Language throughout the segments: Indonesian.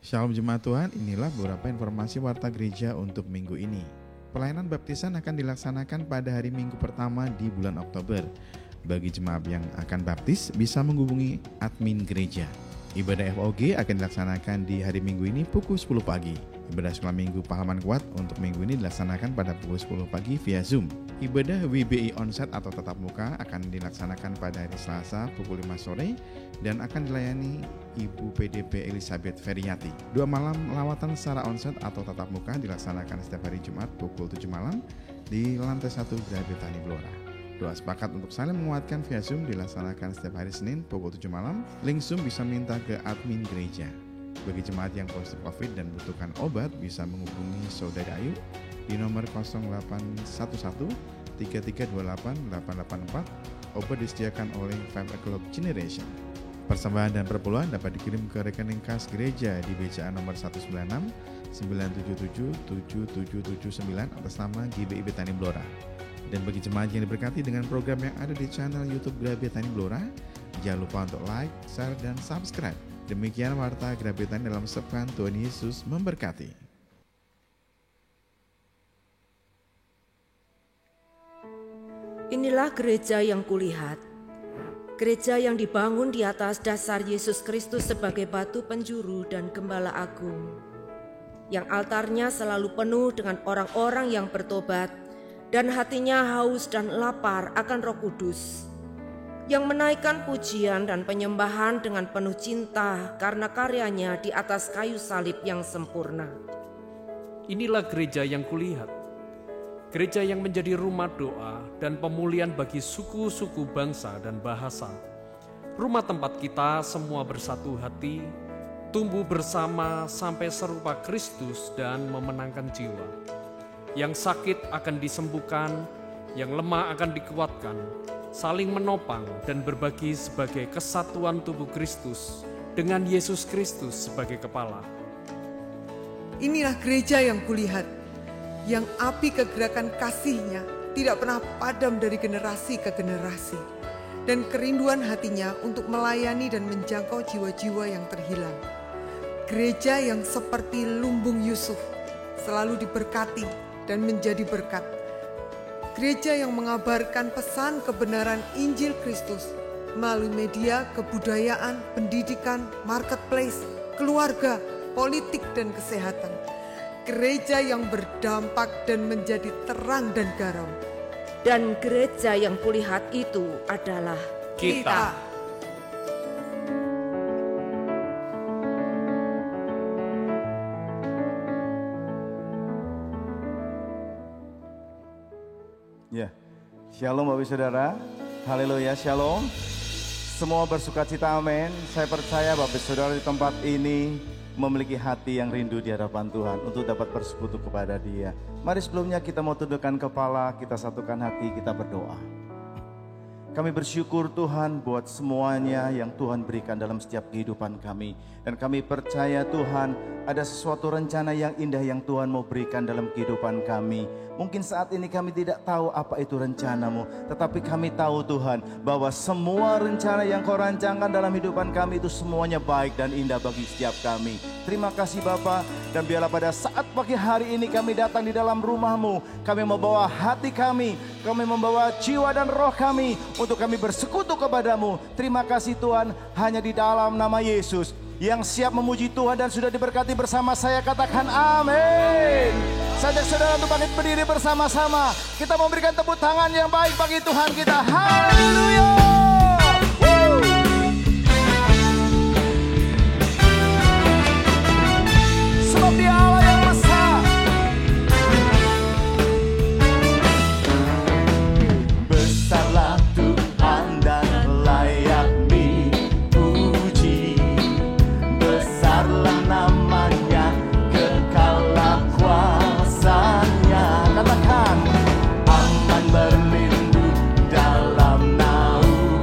Shalom Jemaat Tuhan, inilah beberapa informasi Warta Gereja untuk minggu ini. Pelayanan baptisan akan dilaksanakan pada hari Minggu pertama di bulan Oktober. Bagi jemaat yang akan baptis, bisa menghubungi admin gereja. Ibadah FOG akan dilaksanakan di hari Minggu ini pukul 10 pagi. Ibadah sekolah Minggu Pahlawan Kuat untuk minggu ini dilaksanakan pada pukul 10 pagi via Zoom. Ibadah WBI Onsite atau tatap muka akan dilaksanakan pada hari Selasa pukul 5 sore dan akan dilayani Ibu PDP Elizabeth Feryati. 2 malam lawatan secara onsite atau tatap muka dilaksanakan setiap hari Jumat pukul 7 malam di lantai 1 Gereja Betani Blora. Doa sepakat untuk saling menguatkan via Zoom dilaksanakan setiap hari Senin pukul 7 malam. Link Zoom bisa minta ke admin gereja. Bagi jemaat yang positif COVID dan membutuhkan obat, bisa menghubungi Saudari Ayu di nomor 0811 3328 884. Obat disediakan oleh 5 O'Clock Generation. Persembahan dan perpuluhan dapat dikirim ke rekening kas gereja di BCA nomor 196 977 7779 atas nama GBI Betani Blora. Dan bagi jemaat yang diberkati dengan program yang ada di channel YouTube Gereja Betani Blora, jangan lupa untuk like, share, dan subscribe. Demikian Warta Gereja Betani dalam sepekan. Tuhan Yesus memberkati. Inilah gereja yang kulihat. Gereja yang dibangun di atas dasar Yesus Kristus sebagai batu penjuru dan gembala agung. Yang altarnya selalu penuh dengan orang-orang yang bertobat dan hatinya haus dan lapar akan Roh Kudus, yang menaikkan pujian dan penyembahan dengan penuh cinta karena karyanya di atas kayu salib yang sempurna. Inilah gereja yang kulihat, gereja yang menjadi rumah doa dan pemulihan bagi suku-suku bangsa dan bahasa. Rumah tempat kita semua bersatu hati, tumbuh bersama sampai serupa Kristus dan memenangkan jiwa. Yang sakit akan disembuhkan, yang lemah akan dikuatkan, saling menopang dan berbagi sebagai kesatuan tubuh Kristus dengan Yesus Kristus sebagai kepala. Inilah gereja yang kulihat, yang api kegerakan kasih-Nya tidak pernah padam dari generasi ke generasi, dan kerinduan hatinya untuk melayani dan menjangkau jiwa-jiwa yang terhilang. Gereja yang seperti lumbung Yusuf, selalu diberkati dan menjadi berkat. Gereja yang mengabarkan pesan kebenaran Injil Kristus melalui media, kebudayaan, pendidikan, marketplace, keluarga, politik, dan kesehatan. Gereja yang berdampak dan menjadi terang dan garam. Dan gereja yang kulihat itu adalah Kita. Ya, shalom Bapak Saudara, haleluya, shalom. Semua bersukacita, amin. Saya percaya Bapak Saudara di tempat ini memiliki hati yang rindu di hadapan Tuhan untuk dapat bersekutu kepada Dia. Mari sebelumnya kita mau tundukkan kepala, kita satukan hati, kita berdoa. Kami bersyukur Tuhan buat semuanya yang Tuhan berikan dalam setiap kehidupan kami. Dan kami percaya Tuhan ada sesuatu rencana yang indah yang Tuhan mau berikan dalam kehidupan kami. Mungkin saat ini kami tidak tahu apa itu rencana-Mu, tetapi kami tahu Tuhan bahwa semua rencana yang Kau rancangkan dalam kehidupan kami itu semuanya baik dan indah bagi setiap kami. Terima kasih Bapa, dan biarlah pada saat pagi hari ini kami datang di dalam rumah-Mu, kami membawa hati kami membawa jiwa dan roh kami untuk kami bersekutu kepadamu. Terima kasih Tuhan, hanya di dalam nama Yesus yang siap memuji Tuhan dan sudah diberkati bersama saya, katakan amin. Sajak saudara untuk bangkit berdiri bersama-sama, kita memberikan tepuk tangan yang baik bagi Tuhan kita. Haleluya. Sebab Dia Allah yang besar. Besarlah Tuhan dan layak dipuji. Besarlah namanya, kekalah kuasanya. Katakan, aman berlindung dalam naungan.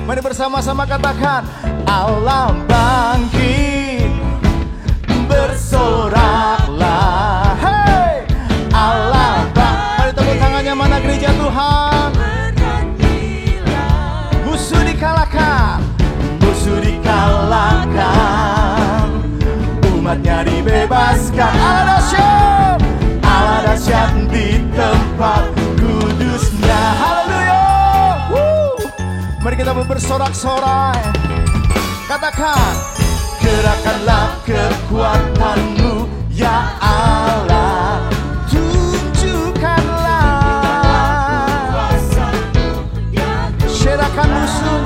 Mari bersama-sama katakan, Allah bangkit, bersoraklah. Hey, Allah bangkit. Mari tepuk tangannya, mana gereja Tuhan. Musuh dikalahkan, musuh dikalahkan, umatnya dibebaskan. Allah dahsyat di tempat kudusnya. Haleluya. Mari kita bersorak-sorai. Katakan, gerakanlah kekuatanmu ya Allah, tunjukkanlah. Serahkan musuh,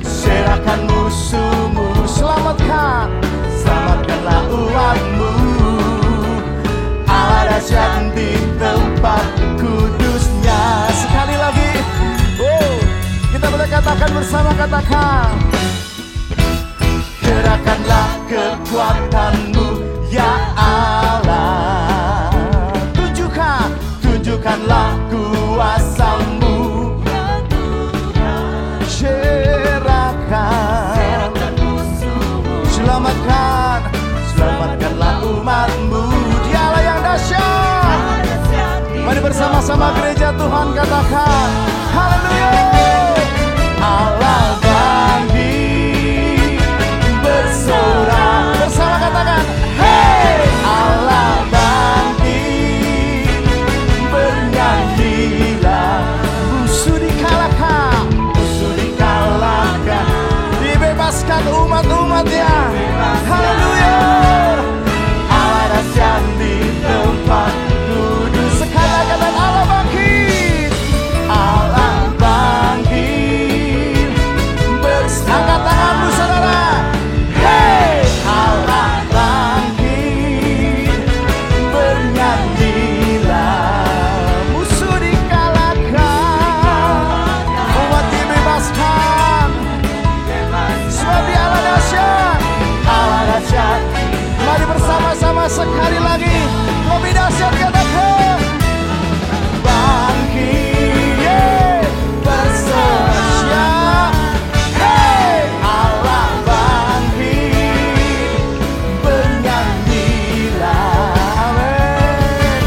serahkan musuhmu, selamatkanlah umatmu. Allah dahsyat di tempat kudusnya. Sekali lagi, kita boleh katakan bersama, katakan, gerakanlah kekuatanmu ya Allah, tunjukkanlah kuasamu. Selamatkanlah umatmu. Dialah yang dahsyat. Mari bersama-sama gereja Tuhan katakan, haleluya. Allah bangkit, bersorak. Bersama katakan, hey, Allah bangkit, bernyanyilah. Musuh dikalahkan, dibebaskan umat-umatnya. Haleluya. Allah dahsyat di tempat kudus. Sekali katakan, Allah bangkit, Allah bangkit. Angkat tanganmu saudara. Hey, Allah bangkit, bernyanyilah. Musuh dikalahkan, umat dibebaskan. Sebab Dia Allah dahsyat, Allah dahsyat. Mari bersama-sama sekali lagi, lebih dahsyat katakan, bangkit, bersorak. Hey, Allah bangkit, bernyanyilah. Amin.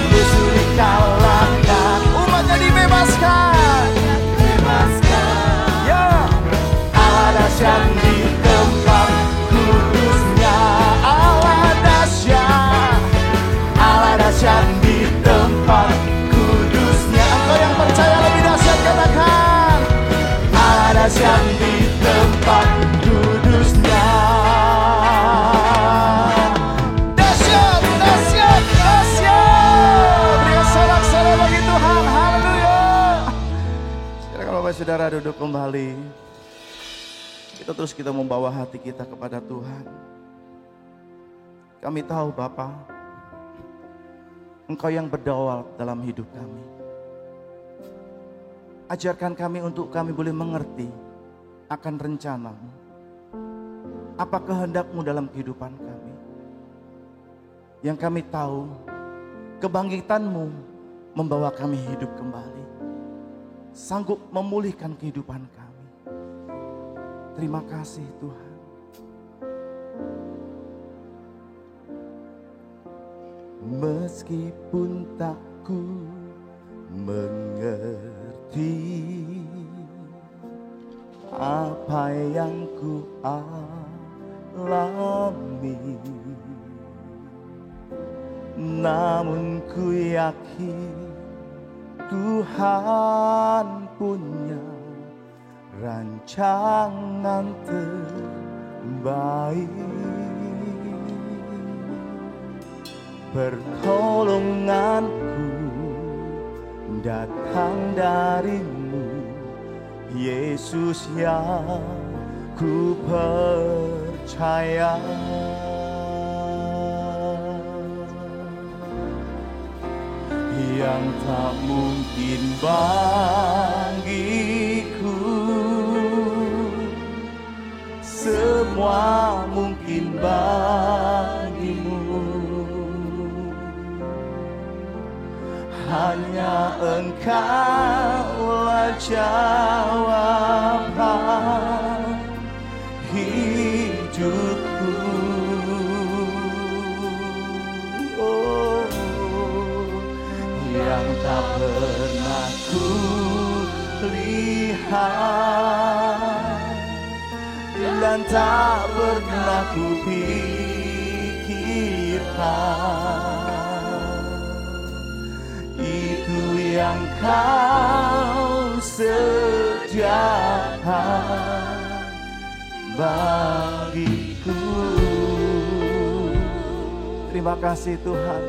Musuh dikalahkan, umatnya dibebaskan. Ya, Allah dahsyat di tempat kudusnya. Allah dahsyat di tempat kudusnya. Engkau yang percaya lebih dahsyat katakan, Allah dahsyat di tempat kudusnya. Dahsyat, dahsyat, dahsyat. Berikan sorak-sorai bagi Tuhan. Haleluya. Silakan Bapak Saudara duduk kembali. Kita membawa hati kita kepada Tuhan. Kami tahu Bapa, Engkau yang berdaulat dalam hidup kami. Ajarkan kami untuk kami boleh mengerti akan rencana-Mu. Apa kehendak-Mu dalam kehidupan kami. Yang kami tahu, kebangkitan-Mu membawa kami hidup kembali. Sanggup memulihkan kehidupan kami. Terima kasih Tuhan. Meskipun tak ku mengerti apa yang ku alami, namun ku yakin Tuhan punya rancangan terbaik. Pertolonganku datang dari-Mu, Yesus yang ku percaya. Yang tak mungkin bagiku, semua mungkin bagi-Mu. hanya Engkaulah jawaban hidupku. Oh, yang tak pernah ku lihat dan tak pernah ku pikirkan, itu yang Kau sediakan bagiku. Terima kasih Tuhan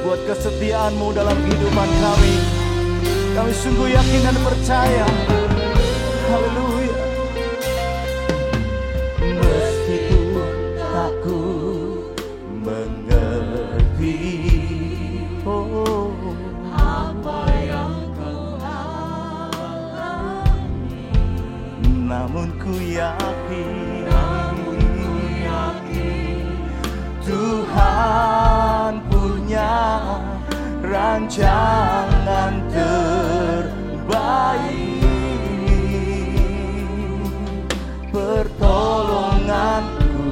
buat kesetiaan-Mu dalam kehidupan kami. Kami sungguh yakin dan percaya. Haleluya. Meskipun tak ku mengerti apa yang Kau alami, namun ku yakin Tuhan punya rancangan terbaik. Pertolonganku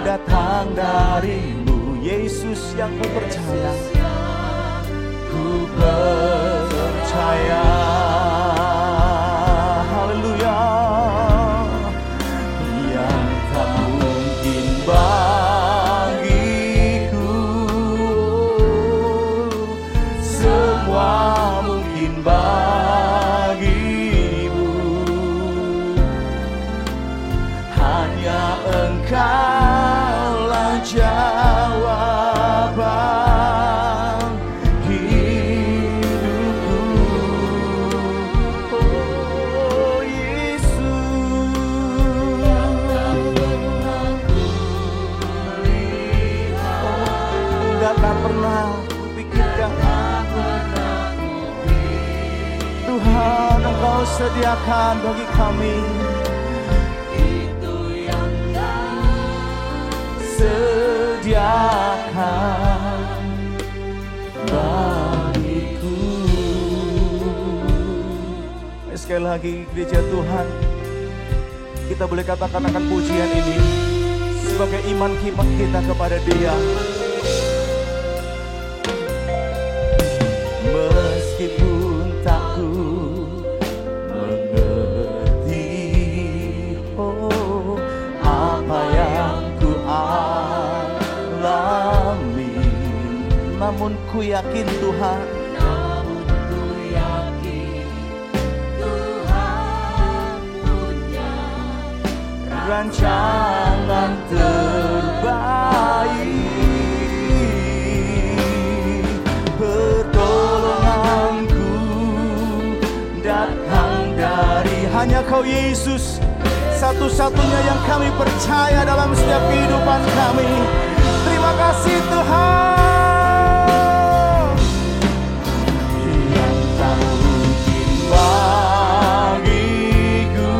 datang dari-Mu, Yesus yang ku percaya. Ku percaya. Haleluya. Yang tak mungkin bagiku, semua mungkin bagi-Mu. Hanya Engkaulah jawaban hidupku. Oh Yesus, tak pernah kupikirkan, Tuhan Engkau sediakan bagi kami. Sediakan bagiku. Sekali lagi gereja Tuhan, kita boleh katakan akan pujian ini sebagai iman kita kepada Dia. Meskipun tak ku mengerti apa yang ku alami, namun ku yakin Tuhan, punya rancangan terbaik. Pertolonganku datang dari hanya Kau Yesus, satu-satunya yang kami percaya dalam setiap kehidupan kami. Terima kasih Tuhan. Yang tak mungkin bagiku,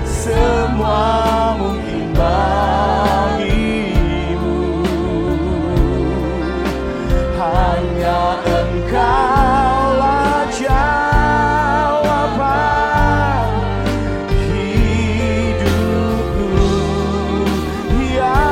semua mungkin bagi-Mu. Hanya Engkaulah jawaban hidupku. Ya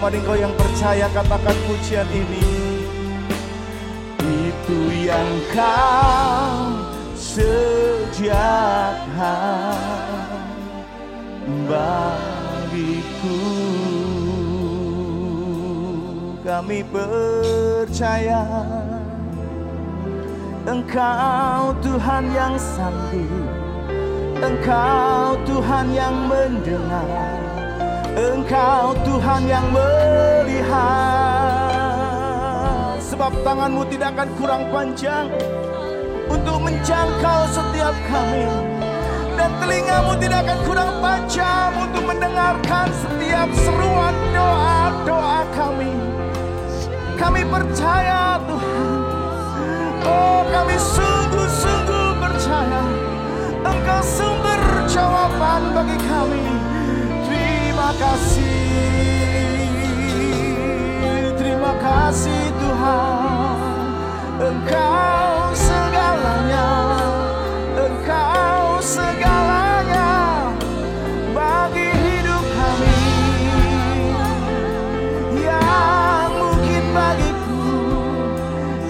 Mari engkau yang percaya katakan pujian ini. Itu yang kau sediakan bagiku. Kami percaya Engkau Tuhan yang sanggup, Engkau Tuhan yang mendengar, Engkau Tuhan yang melihat. Sebab tanganmu tidak akan kurang panjang untuk menjangkau setiap kami, dan telingamu tidak akan kurang tajam untuk mendengarkan setiap seruan doa-doa kami. Kami percaya Tuhan, oh kami sungguh-sungguh percaya Engkau sumber jawaban bagi kami. Terima kasih Tuhan, Engkau segalanya, Engkau segalanya bagi hidup kami. Yang mungkin bagiku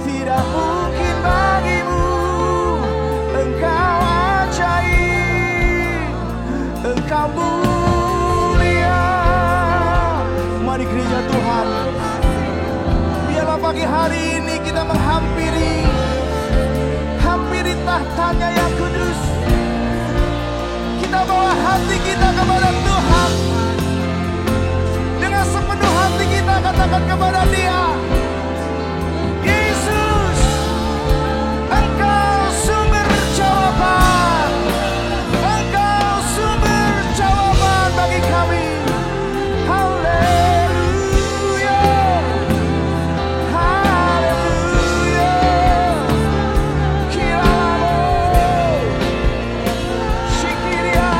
tidak mungkin bagimu. Engkau ajaib, Engkau mulia. Mari gereja Tuhan, biarlah pagi hari ini kita menghampiri tahtanya yang kudus. Kita bawa hati kita kepada Tuhan. Dengan sepenuh hati kita katakan kepada Dia, Yesus, Engkau sumber jawaban, Engkau sumber jawaban bagi kami. Haleluya, haleluya. Shikiria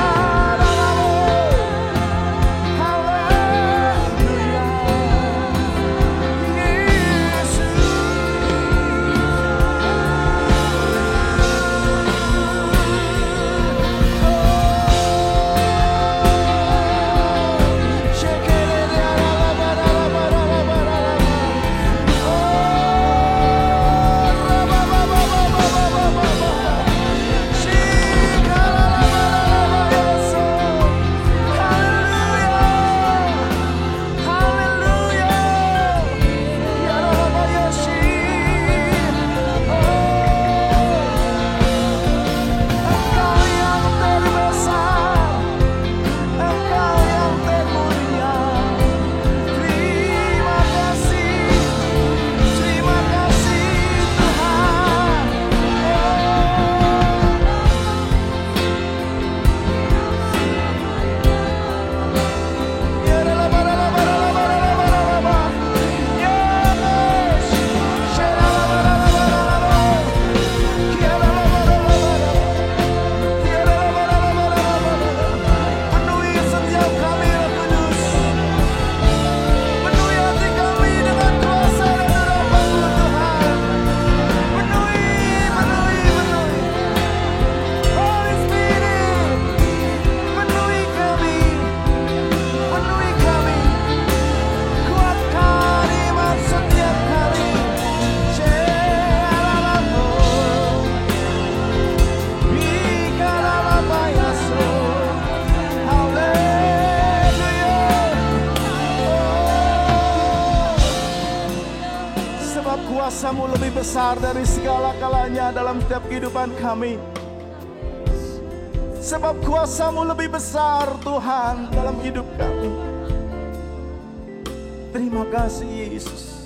kuasa-Mu lebih besar dari segala kalanya dalam setiap kehidupan kami. Sebab kuasa-Mu lebih besar Tuhan dalam hidup kami. Terima kasih Yesus.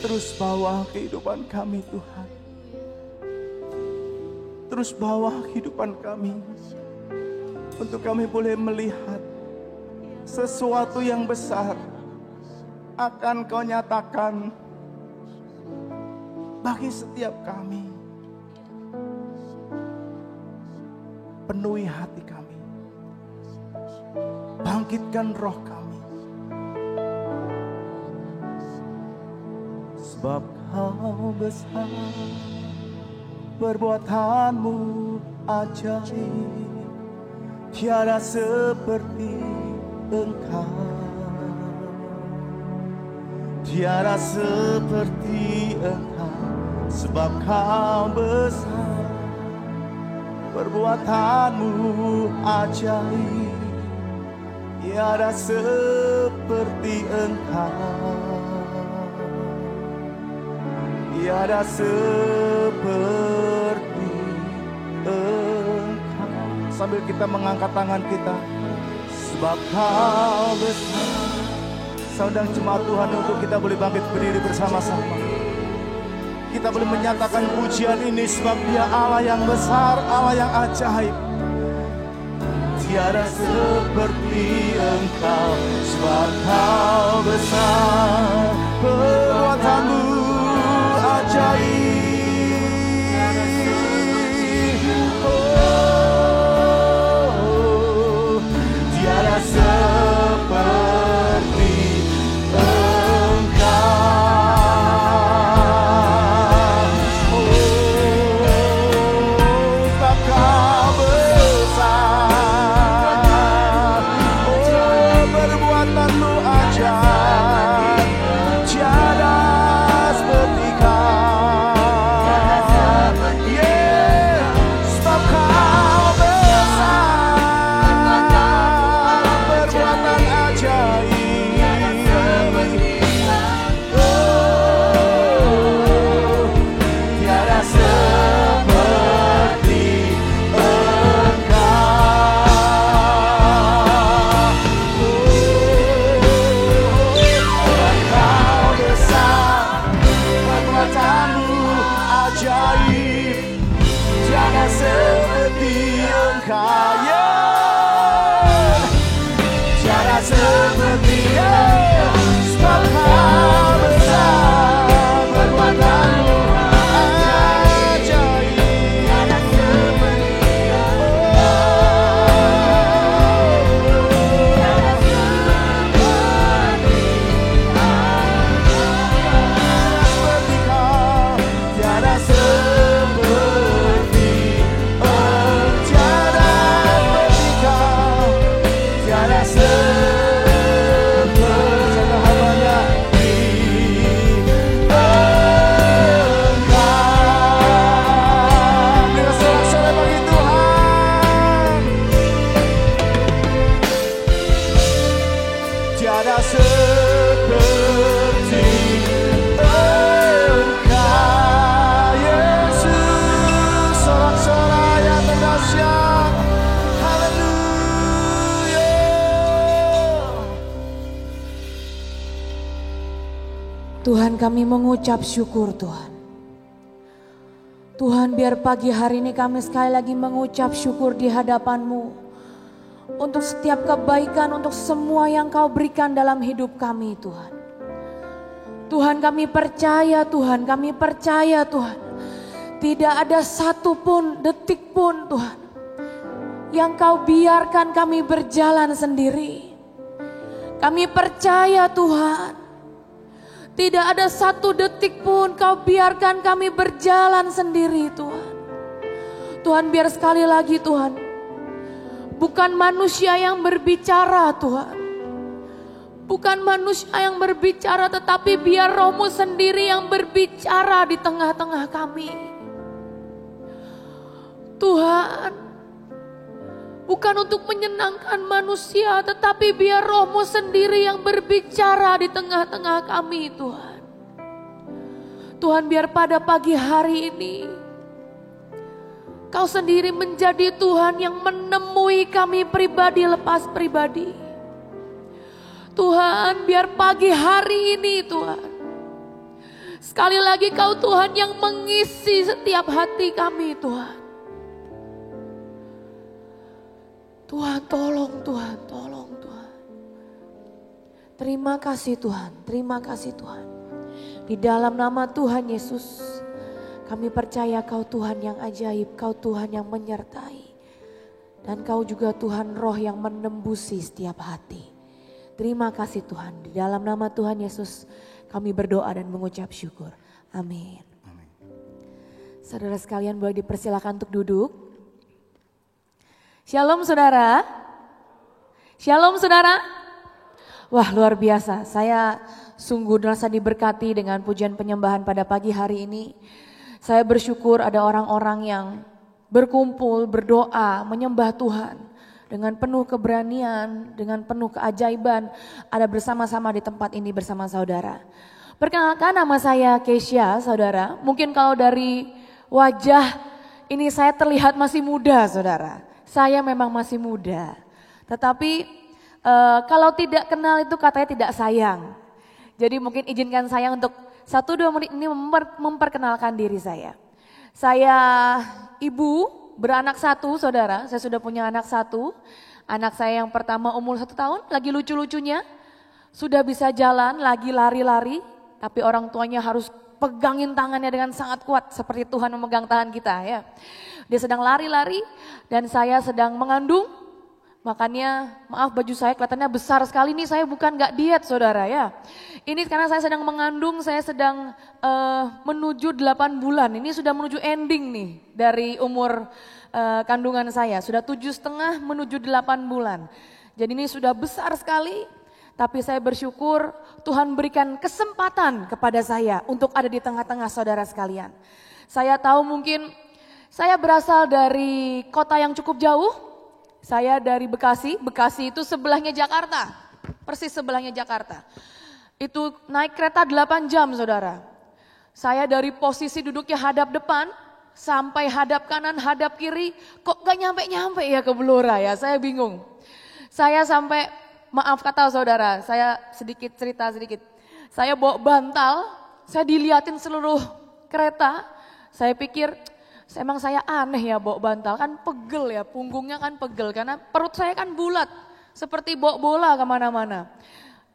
Terus bawa kehidupan kami Tuhan. Terus bawa kehidupan kami untuk kami boleh melihat sesuatu yang besar akan Kau nyatakan bagi setiap kami. Penuhi hati kami, bangkitkan roh kami, sebab Kau besar, perbuatan-Mu ajaib, tiada seperti Engkau. Tiada seperti Engkau, sebab Kau besar, perbuatanmu ajaib. Tiada seperti Engkau, tiada seperti Engkau. Sambil kita mengangkat tangan kita, sebab Kau besar. Saudara jemaat Tuhan, untuk kita boleh bangkit berdiri bersama-sama. Kita boleh menyatakan pujian ini sebab Dia Allah yang besar, Allah yang ajaib. Tiada seperti Engkau, sebab Kau besar, perbuatanmu ajaib. Oh, tiada seperti Tuhan, kami mengucap syukur Tuhan. Tuhan, biar pagi hari ini kami sekali lagi mengucap syukur di hadapan-Mu untuk setiap kebaikan, untuk semua yang Kau berikan dalam hidup kami Tuhan. Tuhan, kami percaya Tuhan, kami percaya Tuhan. Tidak ada satu pun, detik pun Tuhan yang Kau biarkan kami berjalan sendiri. Kami percaya Tuhan, tidak ada satu detik pun Kau biarkan kami berjalan sendiri Tuhan. Tuhan, biar sekali lagi Tuhan, bukan manusia yang berbicara Tuhan. Bukan manusia yang berbicara, tetapi biar Roh-Mu sendiri yang berbicara di tengah-tengah kami. Tuhan, bukan untuk menyenangkan manusia, tetapi biar Roh-Mu sendiri yang berbicara di tengah-tengah kami Tuhan. Tuhan, biar pada pagi hari ini Kau sendiri menjadi Tuhan yang menemui kami pribadi lepas pribadi. Tuhan, biar pagi hari ini Tuhan, sekali lagi Kau Tuhan yang mengisi setiap hati kami Tuhan. Tuhan, tolong Tuhan, tolong Tuhan. Terima kasih Tuhan, terima kasih Tuhan. Di dalam nama Tuhan Yesus, kami percaya Kau Tuhan yang ajaib, Kau Tuhan yang menyertai. Dan Kau juga Tuhan Roh yang menembusi setiap hati. Terima kasih Tuhan, di dalam nama Tuhan Yesus kami berdoa dan mengucap syukur. Amin. Amin. Saudara sekalian boleh dipersilakan untuk duduk. Shalom saudara. Shalom saudara. Wah luar biasa, saya sungguh merasa diberkati dengan pujian penyembahan pada pagi hari ini. Saya bersyukur ada orang-orang yang berkumpul, berdoa, menyembah Tuhan dengan penuh keberanian, dengan penuh keajaiban, ada bersama-sama di tempat ini bersama saudara. Perkenalkan, nama saya Keisha saudara. Mungkin kalau dari wajah ini saya terlihat masih muda saudara. Saya memang masih muda. Tetapi kalau tidak kenal itu katanya tidak sayang. Jadi mungkin izinkan saya untuk 1-2 menit ini memperkenalkan diri saya. Saya ibu beranak 1 saudara, saya sudah punya anak 1. Anak saya yang pertama umur 1 tahun, lagi lucu-lucunya. Sudah bisa jalan, lagi lari-lari. Tapi orang tuanya harus pegangin tangannya dengan sangat kuat seperti Tuhan memegang tangan kita ya. Dia sedang lari-lari dan saya sedang mengandung. Makanya maaf baju saya kelihatannya besar sekali, ini saya bukan gak diet saudara ya. Ini karena saya sedang mengandung, saya sedang menuju 8 bulan, ini sudah menuju ending nih dari umur kandungan saya. Sudah 7,5 menuju 8 bulan. Jadi ini sudah besar sekali, tapi saya bersyukur Tuhan berikan kesempatan kepada saya untuk ada di tengah-tengah saudara sekalian. Saya tahu mungkin saya berasal dari kota yang cukup jauh. Saya dari Bekasi, Bekasi itu sebelahnya Jakarta, persis sebelahnya Jakarta. Itu naik kereta 8 jam saudara. Saya dari posisi duduknya hadap depan, sampai hadap kanan, hadap kiri, kok gak nyampe-nyampe ya ke Blora ya, saya bingung. Saya sampai, maaf kata saudara, saya cerita sedikit. Saya bawa bantal, saya diliatin seluruh kereta, saya pikir, emang saya aneh ya bawa bantal, kan pegel ya, punggungnya kan pegel karena perut saya kan bulat seperti bawa bola kemana-mana.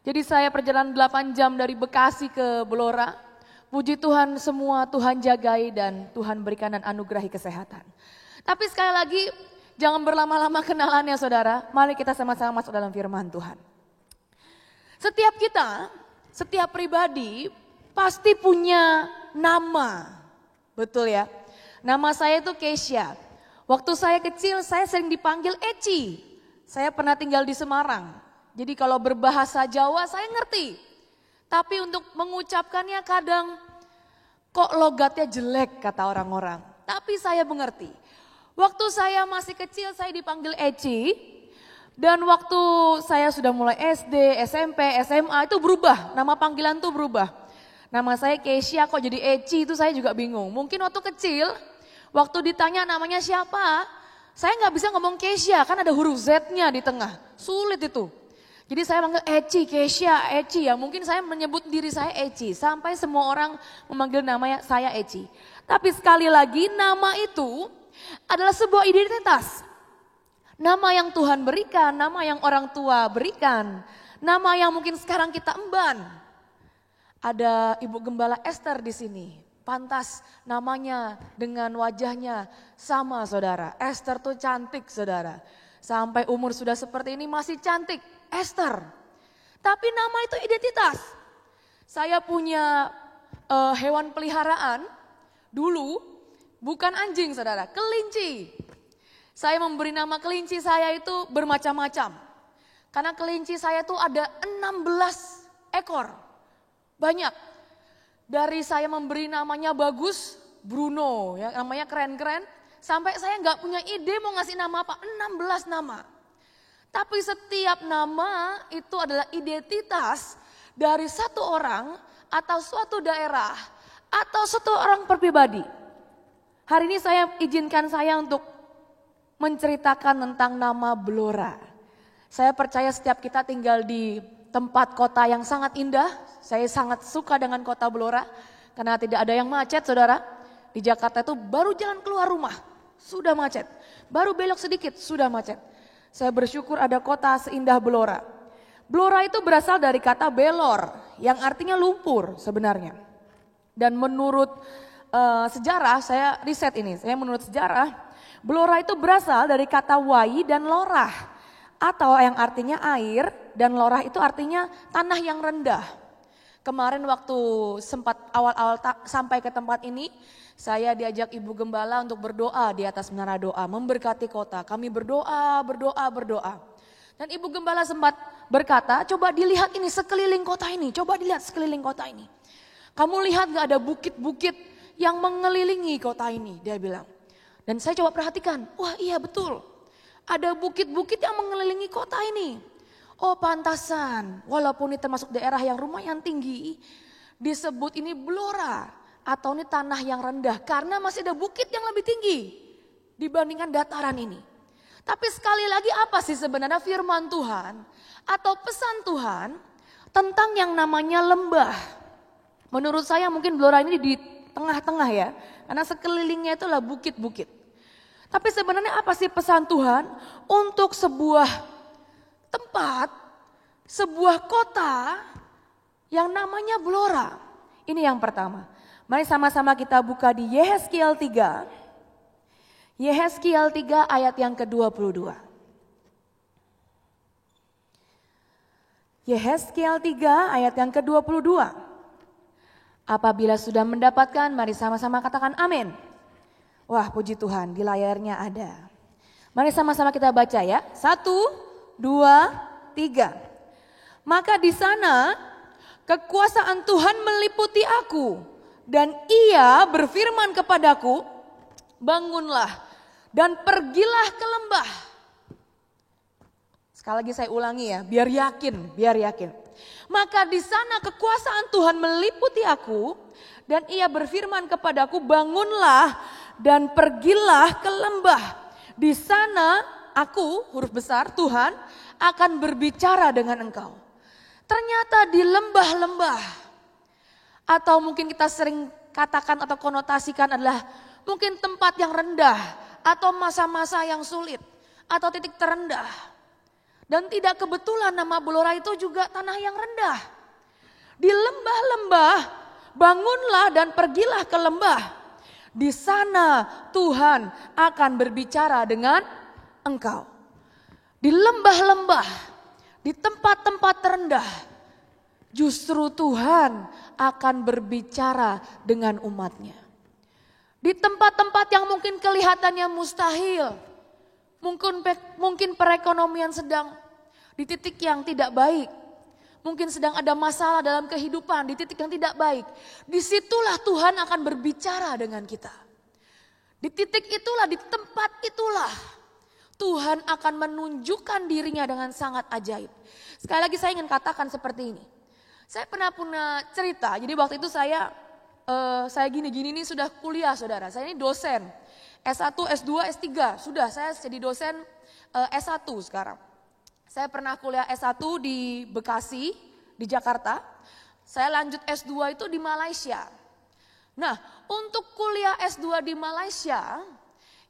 Jadi saya perjalanan 8 jam dari Bekasi ke Blora, puji Tuhan semua Tuhan jagai dan Tuhan berikan dan anugerahi kesehatan. Tapi sekali lagi jangan berlama-lama kenalannya saudara, mari kita sama-sama masuk dalam firman Tuhan. Setiap kita, setiap pribadi pasti punya nama, betul ya? Nama saya itu Keisha. Waktu saya kecil saya sering dipanggil Eci. Saya pernah tinggal di Semarang. Jadi kalau berbahasa Jawa saya ngerti. Tapi untuk mengucapkannya kadang kok logatnya jelek kata orang-orang. Tapi saya mengerti. Waktu saya masih kecil saya dipanggil Eci. Dan waktu saya sudah mulai SD, SMP, SMA itu berubah. Nama panggilan itu berubah. Nama saya Keisha kok jadi Eci itu saya juga bingung. Mungkin waktu kecil, waktu ditanya namanya siapa, saya nggak bisa ngomong Keisha, kan ada huruf Z-nya di tengah, sulit itu. Jadi saya panggil Eci, Keisha, Eci ya, mungkin saya menyebut diri saya Eci, sampai semua orang memanggil namanya saya Eci. Tapi sekali lagi nama itu adalah sebuah identitas. Nama yang Tuhan berikan, nama yang orang tua berikan, nama yang mungkin sekarang kita emban. Ada Ibu Gembala Esther di sini. Pantas namanya dengan wajahnya sama saudara. Esther tuh cantik saudara. Sampai umur sudah seperti ini masih cantik. Esther. Tapi nama itu identitas. Saya punya hewan peliharaan. Dulu bukan anjing saudara, kelinci. Saya memberi nama kelinci saya itu bermacam-macam. Karena kelinci saya itu ada 16 ekor. Banyak. Dari saya memberi namanya bagus, Bruno, ya, namanya keren-keren. Sampai saya nggak punya ide mau ngasih nama apa, 16 nama. Tapi setiap nama itu adalah identitas dari satu orang atau suatu daerah atau satu orang pribadi. Hari ini saya izinkan saya untuk menceritakan tentang nama Blora. Saya percaya setiap kita tinggal di tempat kota yang sangat indah. Saya sangat suka dengan kota Blora karena tidak ada yang macet saudara. Di Jakarta itu baru jalan keluar rumah sudah macet. Baru belok sedikit sudah macet. Saya bersyukur ada kota seindah Blora. Blora itu berasal dari kata belor yang artinya lumpur sebenarnya. Dan menurut sejarah, saya riset ini, menurut sejarah, Blora itu berasal dari kata wai dan lorah. Atau yang artinya air dan lorah itu artinya tanah yang rendah. Kemarin waktu sempat awal-awal sampai ke tempat ini, saya diajak Ibu Gembala untuk berdoa di atas menara doa, memberkati kota. Kami berdoa. Dan Ibu Gembala sempat berkata, coba dilihat ini sekeliling kota ini, coba dilihat sekeliling kota ini. Kamu lihat gak ada bukit-bukit yang mengelilingi kota ini, dia bilang. Dan saya coba perhatikan, wah iya betul. Ada bukit-bukit yang mengelilingi kota ini. Oh pantasan, walaupun ini termasuk daerah yang lumayan tinggi, disebut ini Blora atau ini tanah yang rendah. Karena masih ada bukit yang lebih tinggi dibandingkan dataran ini. Tapi sekali lagi apa sih sebenarnya firman Tuhan atau pesan Tuhan tentang yang namanya lembah? Menurut saya mungkin Blora ini di tengah-tengah ya, karena sekelilingnya itulah bukit-bukit. Tapi sebenarnya apa sih pesan Tuhan untuk sebuah tempat, sebuah kota yang namanya Blora? Ini yang pertama. Mari sama-sama kita buka di Yehezkiel 3. Yehezkiel 3 ayat yang ke-22. Yehezkiel 3 ayat yang ke-22. Apabila sudah mendapatkan, mari sama-sama katakan amin. Wah puji Tuhan, di layarnya ada. Mari sama-sama kita baca ya. 1, 2, 3. Maka di sana kekuasaan Tuhan meliputi aku. Dan ia berfirman kepadaku, bangunlah dan pergilah ke lembah. Sekali lagi saya ulangi ya, biar yakin. Maka di sana kekuasaan Tuhan meliputi aku dan ia berfirman kepadaku, bangunlah dan pergilah ke lembah. Di sana aku, huruf besar, Tuhan akan berbicara dengan engkau. Ternyata di lembah-lembah, atau mungkin kita sering katakan atau konotasikan adalah mungkin tempat yang rendah, atau masa-masa yang sulit, atau titik terendah. Dan tidak kebetulan nama Blora itu juga tanah yang rendah. Di lembah-lembah, bangunlah dan pergilah ke lembah. Di sana Tuhan akan berbicara dengan engkau. Di lembah-lembah, di tempat-tempat terendah, justru Tuhan akan berbicara dengan umatnya. Di tempat-tempat yang mungkin kelihatannya mustahil, mungkin perekonomian sedang di titik yang tidak baik, mungkin sedang ada masalah dalam kehidupan di titik yang tidak baik. Disitulah Tuhan akan berbicara dengan kita. Di titik itulah, di tempat itulah Tuhan akan menunjukkan dirinya dengan sangat ajaib. Sekali lagi saya ingin katakan seperti ini. Saya pernah punya cerita, jadi waktu itu saya gini-gini nih sudah kuliah saudara. Saya ini dosen S1, S2, S3. Sudah saya jadi dosen S1 sekarang. Saya pernah kuliah S1 di Bekasi, di Jakarta. Saya lanjut S2 itu di Malaysia. Nah untuk kuliah S2 di Malaysia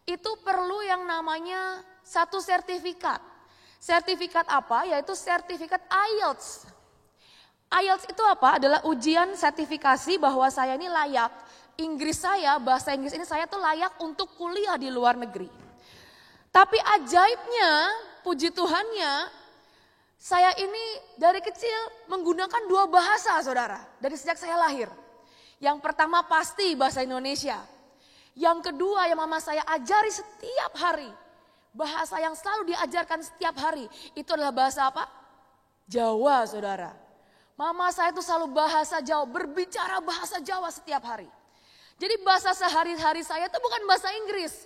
itu perlu yang namanya satu sertifikat. Sertifikat apa? Yaitu sertifikat IELTS. IELTS itu apa? Adalah ujian sertifikasi bahwa saya ini layak, Inggris saya, bahasa Inggris ini saya tuh layak untuk kuliah di luar negeri. Tapi ajaibnya, puji Tuhannya, saya ini dari kecil menggunakan 2 bahasa saudara, dari sejak saya lahir. Yang pertama pasti bahasa Indonesia. Yang kedua yang mama saya ajari setiap hari, bahasa yang selalu diajarkan setiap hari, itu adalah bahasa apa? Jawa saudara. Mama saya itu selalu bahasa Jawa, berbicara bahasa Jawa setiap hari. Jadi bahasa sehari-hari saya itu bukan bahasa Inggris.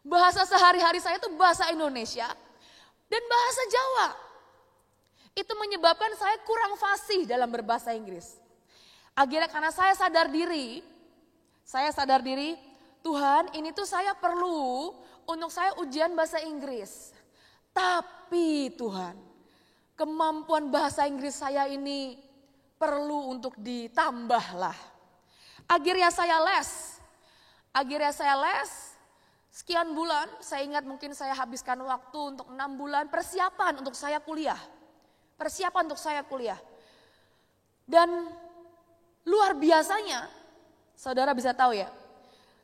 Bahasa sehari-hari saya itu bahasa Indonesia dan bahasa Jawa. Itu menyebabkan saya kurang fasih dalam berbahasa Inggris. Akhirnya karena saya sadar diri, Tuhan ini tuh saya perlu untuk saya ujian bahasa Inggris. Tapi Tuhan, kemampuan bahasa Inggris saya ini perlu untuk ditambah lah. Akhirnya saya les, sekian bulan, saya ingat mungkin saya habiskan waktu untuk 6 bulan persiapan untuk saya kuliah. Dan luar biasanya, saudara bisa tahu ya,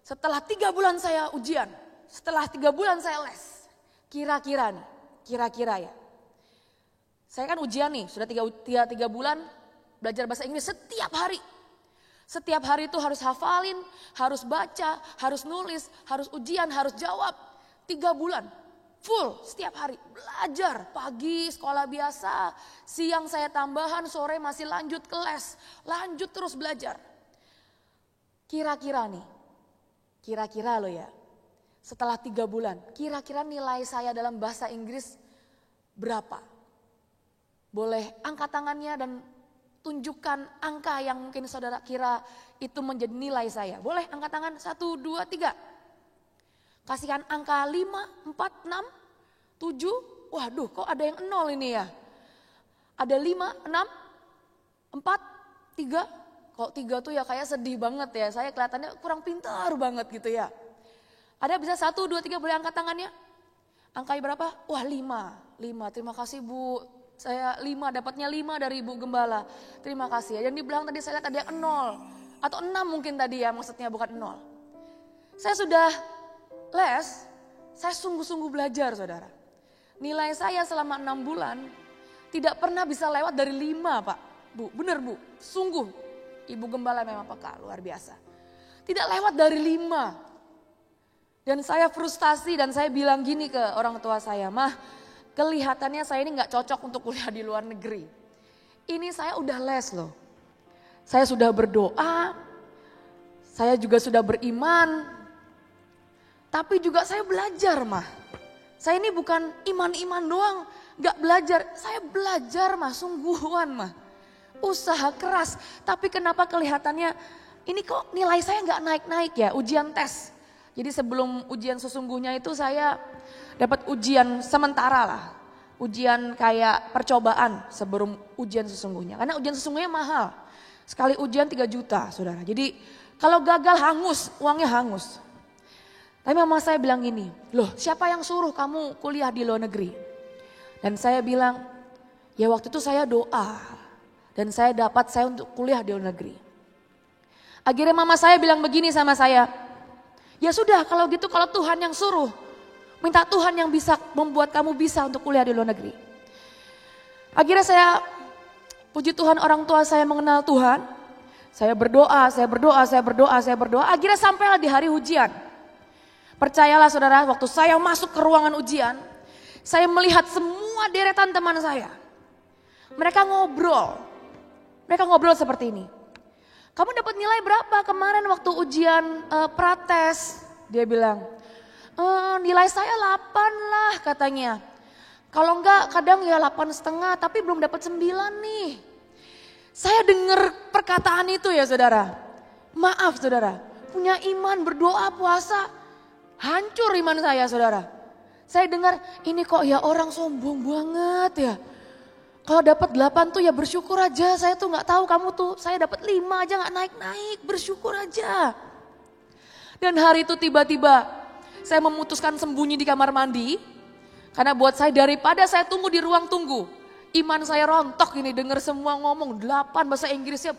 setelah 3 bulan saya ujian, setelah 3 bulan saya les, kira-kira ya, saya kan ujian nih, sudah 3 bulan belajar bahasa Inggris setiap hari. Setiap hari itu harus hafalin, harus baca, harus nulis, harus ujian, harus jawab. 3 bulan full setiap hari. Belajar, pagi sekolah biasa, siang saya tambahan, sore masih lanjut ke les. Lanjut terus belajar. Kira-kira loh ya, setelah 3 bulan, kira-kira nilai saya dalam bahasa Inggris berapa? Boleh angkat tangannya dan tunjukkan angka yang mungkin saudara kira itu menjadi nilai saya. Boleh angkat tangan 1, 2, 3. Kasihkan angka 5, 4, 6, 7. Waduh, kok ada yang 0 ini ya? Ada 5, 6, 4, 3. Kok 3 tuh ya kayak sedih banget ya. Saya kelihatannya kurang pintar banget gitu ya. Ada bisa 1, 2, 3 boleh angkat tangannya? Angkanya berapa? Wah 5. Terima kasih Bu. Saya 5, dapatnya 5 dari Ibu Gembala. Terima kasih ya. Yang di belakang tadi saya lihat ada yang 0. Atau 6 mungkin tadi ya, maksudnya bukan 0. Saya sudah les, saya sungguh-sungguh belajar saudara. Nilai saya selama 6 bulan tidak pernah bisa lewat dari 5 Pak. Bu, benar Bu, sungguh. Ibu Gembala memang peka, luar biasa. Tidak lewat dari 5. Dan saya frustasi dan saya bilang gini ke orang tua saya, Mah, kelihatannya saya ini gak cocok untuk kuliah di luar negeri. Ini saya udah les loh. Saya sudah berdoa, saya juga sudah beriman. Tapi juga saya belajar Mah. Saya ini bukan iman-iman doang, gak belajar. Saya belajar Mah, sungguhan Mah. Usaha keras, tapi kenapa kelihatannya ini kok nilai saya gak naik-naik ya, ujian tes. Jadi sebelum ujian sesungguhnya itu saya dapat ujian sementara lah. Ujian kayak percobaan sebelum ujian sesungguhnya. Karena ujian sesungguhnya mahal. Sekali ujian 3 juta saudara. Jadi kalau gagal hangus, uangnya hangus. Tapi mama saya bilang gini, loh siapa yang suruh kamu kuliah di luar negeri? Dan saya bilang, ya waktu itu saya doa. Dan saya untuk kuliah di luar negeri. Akhirnya mama saya bilang begini sama saya, ya sudah kalau gitu kalau Tuhan yang suruh, minta Tuhan yang bisa membuat kamu bisa untuk kuliah di luar negeri. Akhirnya saya, puji Tuhan orang tua saya mengenal Tuhan. Saya berdoa. Akhirnya sampailah di hari ujian. Percayalah saudara, waktu saya masuk ke ruangan ujian, saya melihat semua deretan teman saya. Mereka ngobrol seperti ini. Kamu dapat nilai berapa kemarin waktu ujian prates? Dia bilang, nilai saya 8 lah katanya. Kalau enggak kadang ya 8,5 tapi belum dapat 9 nih. Saya dengar perkataan itu ya saudara. Maaf saudara, punya iman, berdoa, puasa, hancur iman saya saudara. Saya dengar ini kok ya orang sombong banget ya. Kalau dapat 8 tuh ya bersyukur aja, saya tuh gak tahu kamu tuh, saya dapat 5 aja gak naik-naik, bersyukur aja. Dan hari itu tiba-tiba saya memutuskan sembunyi di kamar mandi, karena buat saya daripada saya tunggu di ruang tunggu, iman saya rontok ini denger semua ngomong 8 bahasa Inggrisnya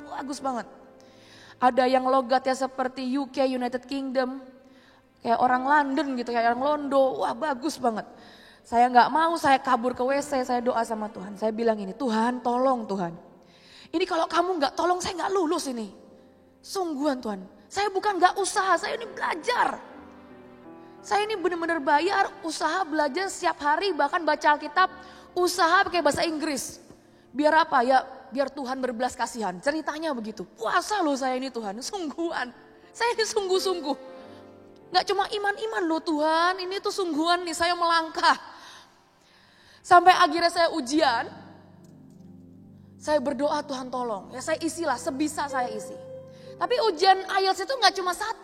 bagus banget. Ada yang logatnya seperti UK, United Kingdom, kayak orang London gitu, kayak orang Londo, wah bagus banget. Saya gak mau, saya kabur ke WC, saya doa sama Tuhan. Saya bilang ini, Tuhan tolong Tuhan. Ini kalau kamu gak tolong saya gak lulus ini. Sungguhan Tuhan, saya bukan gak usaha, saya ini belajar. Saya ini benar-benar bayar, usaha belajar setiap hari, bahkan baca Alkitab, usaha pakai bahasa Inggris. Biar apa ya, biar Tuhan berbelas kasihan. Ceritanya begitu, puasa loh saya ini Tuhan, sungguhan. Saya ini sungguh-sungguh. Gak cuma iman-iman loh Tuhan, ini tuh sungguhan nih saya melangkah. Sampai akhirnya saya ujian, saya berdoa Tuhan tolong. Ya saya isilah, sebisa saya isi. Tapi ujian IELTS itu gak cuma 1,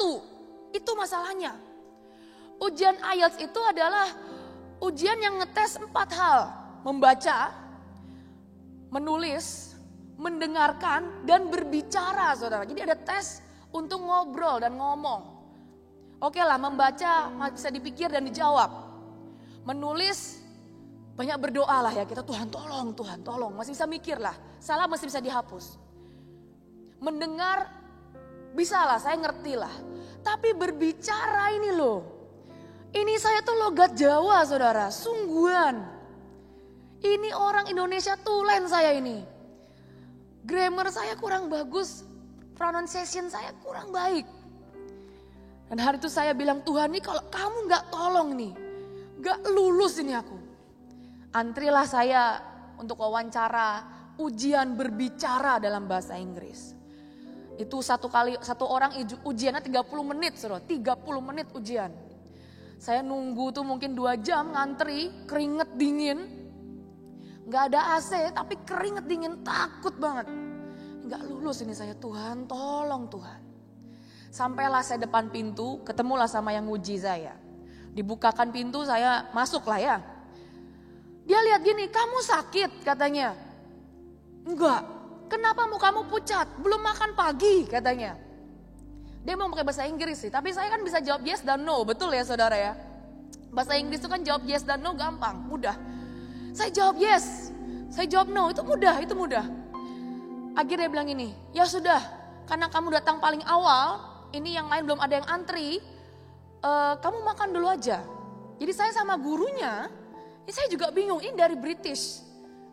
itu masalahnya. Ujian IELTS itu adalah ujian yang ngetes 4 hal. Membaca, menulis, mendengarkan, dan berbicara saudara. Jadi ada tes untuk ngobrol dan ngomong. Oke lah membaca bisa dipikir dan dijawab. Menulis banyak berdoa lah ya kita, Tuhan tolong, masih bisa mikir lah, salah masih bisa dihapus. Mendengar bisa lah, saya ngerti lah. Tapi berbicara ini loh, ini saya tuh logat Jawa saudara, sungguhan. Ini orang Indonesia tulen saya ini. Grammar saya kurang bagus, pronunciation saya kurang baik. Dan hari itu saya bilang, Tuhan nih kalau kamu gak tolong nih, Gak lulus ini aku. Antrilah saya untuk wawancara ujian berbicara dalam bahasa Inggris. Itu satu orang ujiannya 30 menit, saudara. 30 menit ujian. Saya nunggu tuh mungkin 2 jam ngantri, keringet dingin. Gak ada AC tapi keringet dingin, takut banget. Gak lulus ini saya, Tuhan tolong Tuhan. Sampailah saya depan pintu, ketemulah sama yang nguji saya. Dibukakan pintu, saya masuklah ya. Dia lihat gini, kamu sakit katanya. Enggak, kenapa mukamu pucat? Belum makan pagi katanya. Dia mau pakai bahasa Inggris sih, tapi saya kan bisa jawab yes dan no, betul ya saudara ya. Bahasa Inggris itu kan jawab yes dan no gampang, mudah. Saya jawab yes, saya jawab no, itu mudah. Akhirnya dia bilang ini, ya sudah, karena kamu datang paling awal, ini yang lain belum ada yang antri, kamu makan dulu aja. Jadi saya sama gurunya, ini saya juga bingung, ini dari British,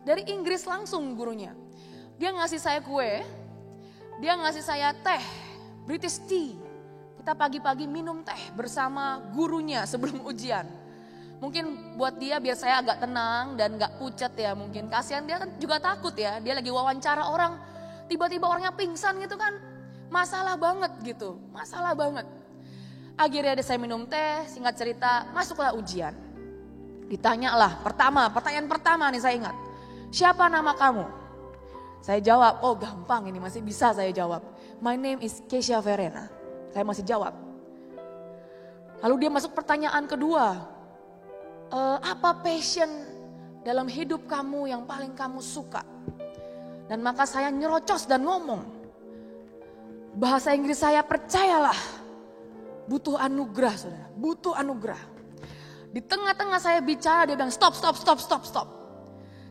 dari Inggris langsung gurunya. Dia ngasih saya kue, dia ngasih saya teh, British tea. Kita pagi-pagi minum teh bersama gurunya sebelum ujian. Mungkin buat dia biar saya agak tenang dan gak pucat ya mungkin. Kasihan dia kan juga takut ya, dia lagi wawancara orang, tiba-tiba orangnya pingsan gitu kan. Masalah banget gitu, masalah banget. Akhirnya saya minum teh, singkat cerita masuklah ujian. Ditanyalah pertanyaan pertama nih saya ingat. Siapa nama kamu? Saya jawab, oh gampang ini masih bisa saya jawab. My name is Keisha Verena. Saya masih jawab. Lalu dia masuk pertanyaan kedua. Apa passion dalam hidup kamu yang paling kamu suka? Dan maka saya nyerocos dan ngomong. Bahasa Inggris saya percayalah. Butuh anugerah saudara, butuh anugerah. Di tengah-tengah saya bicara dia bilang stop.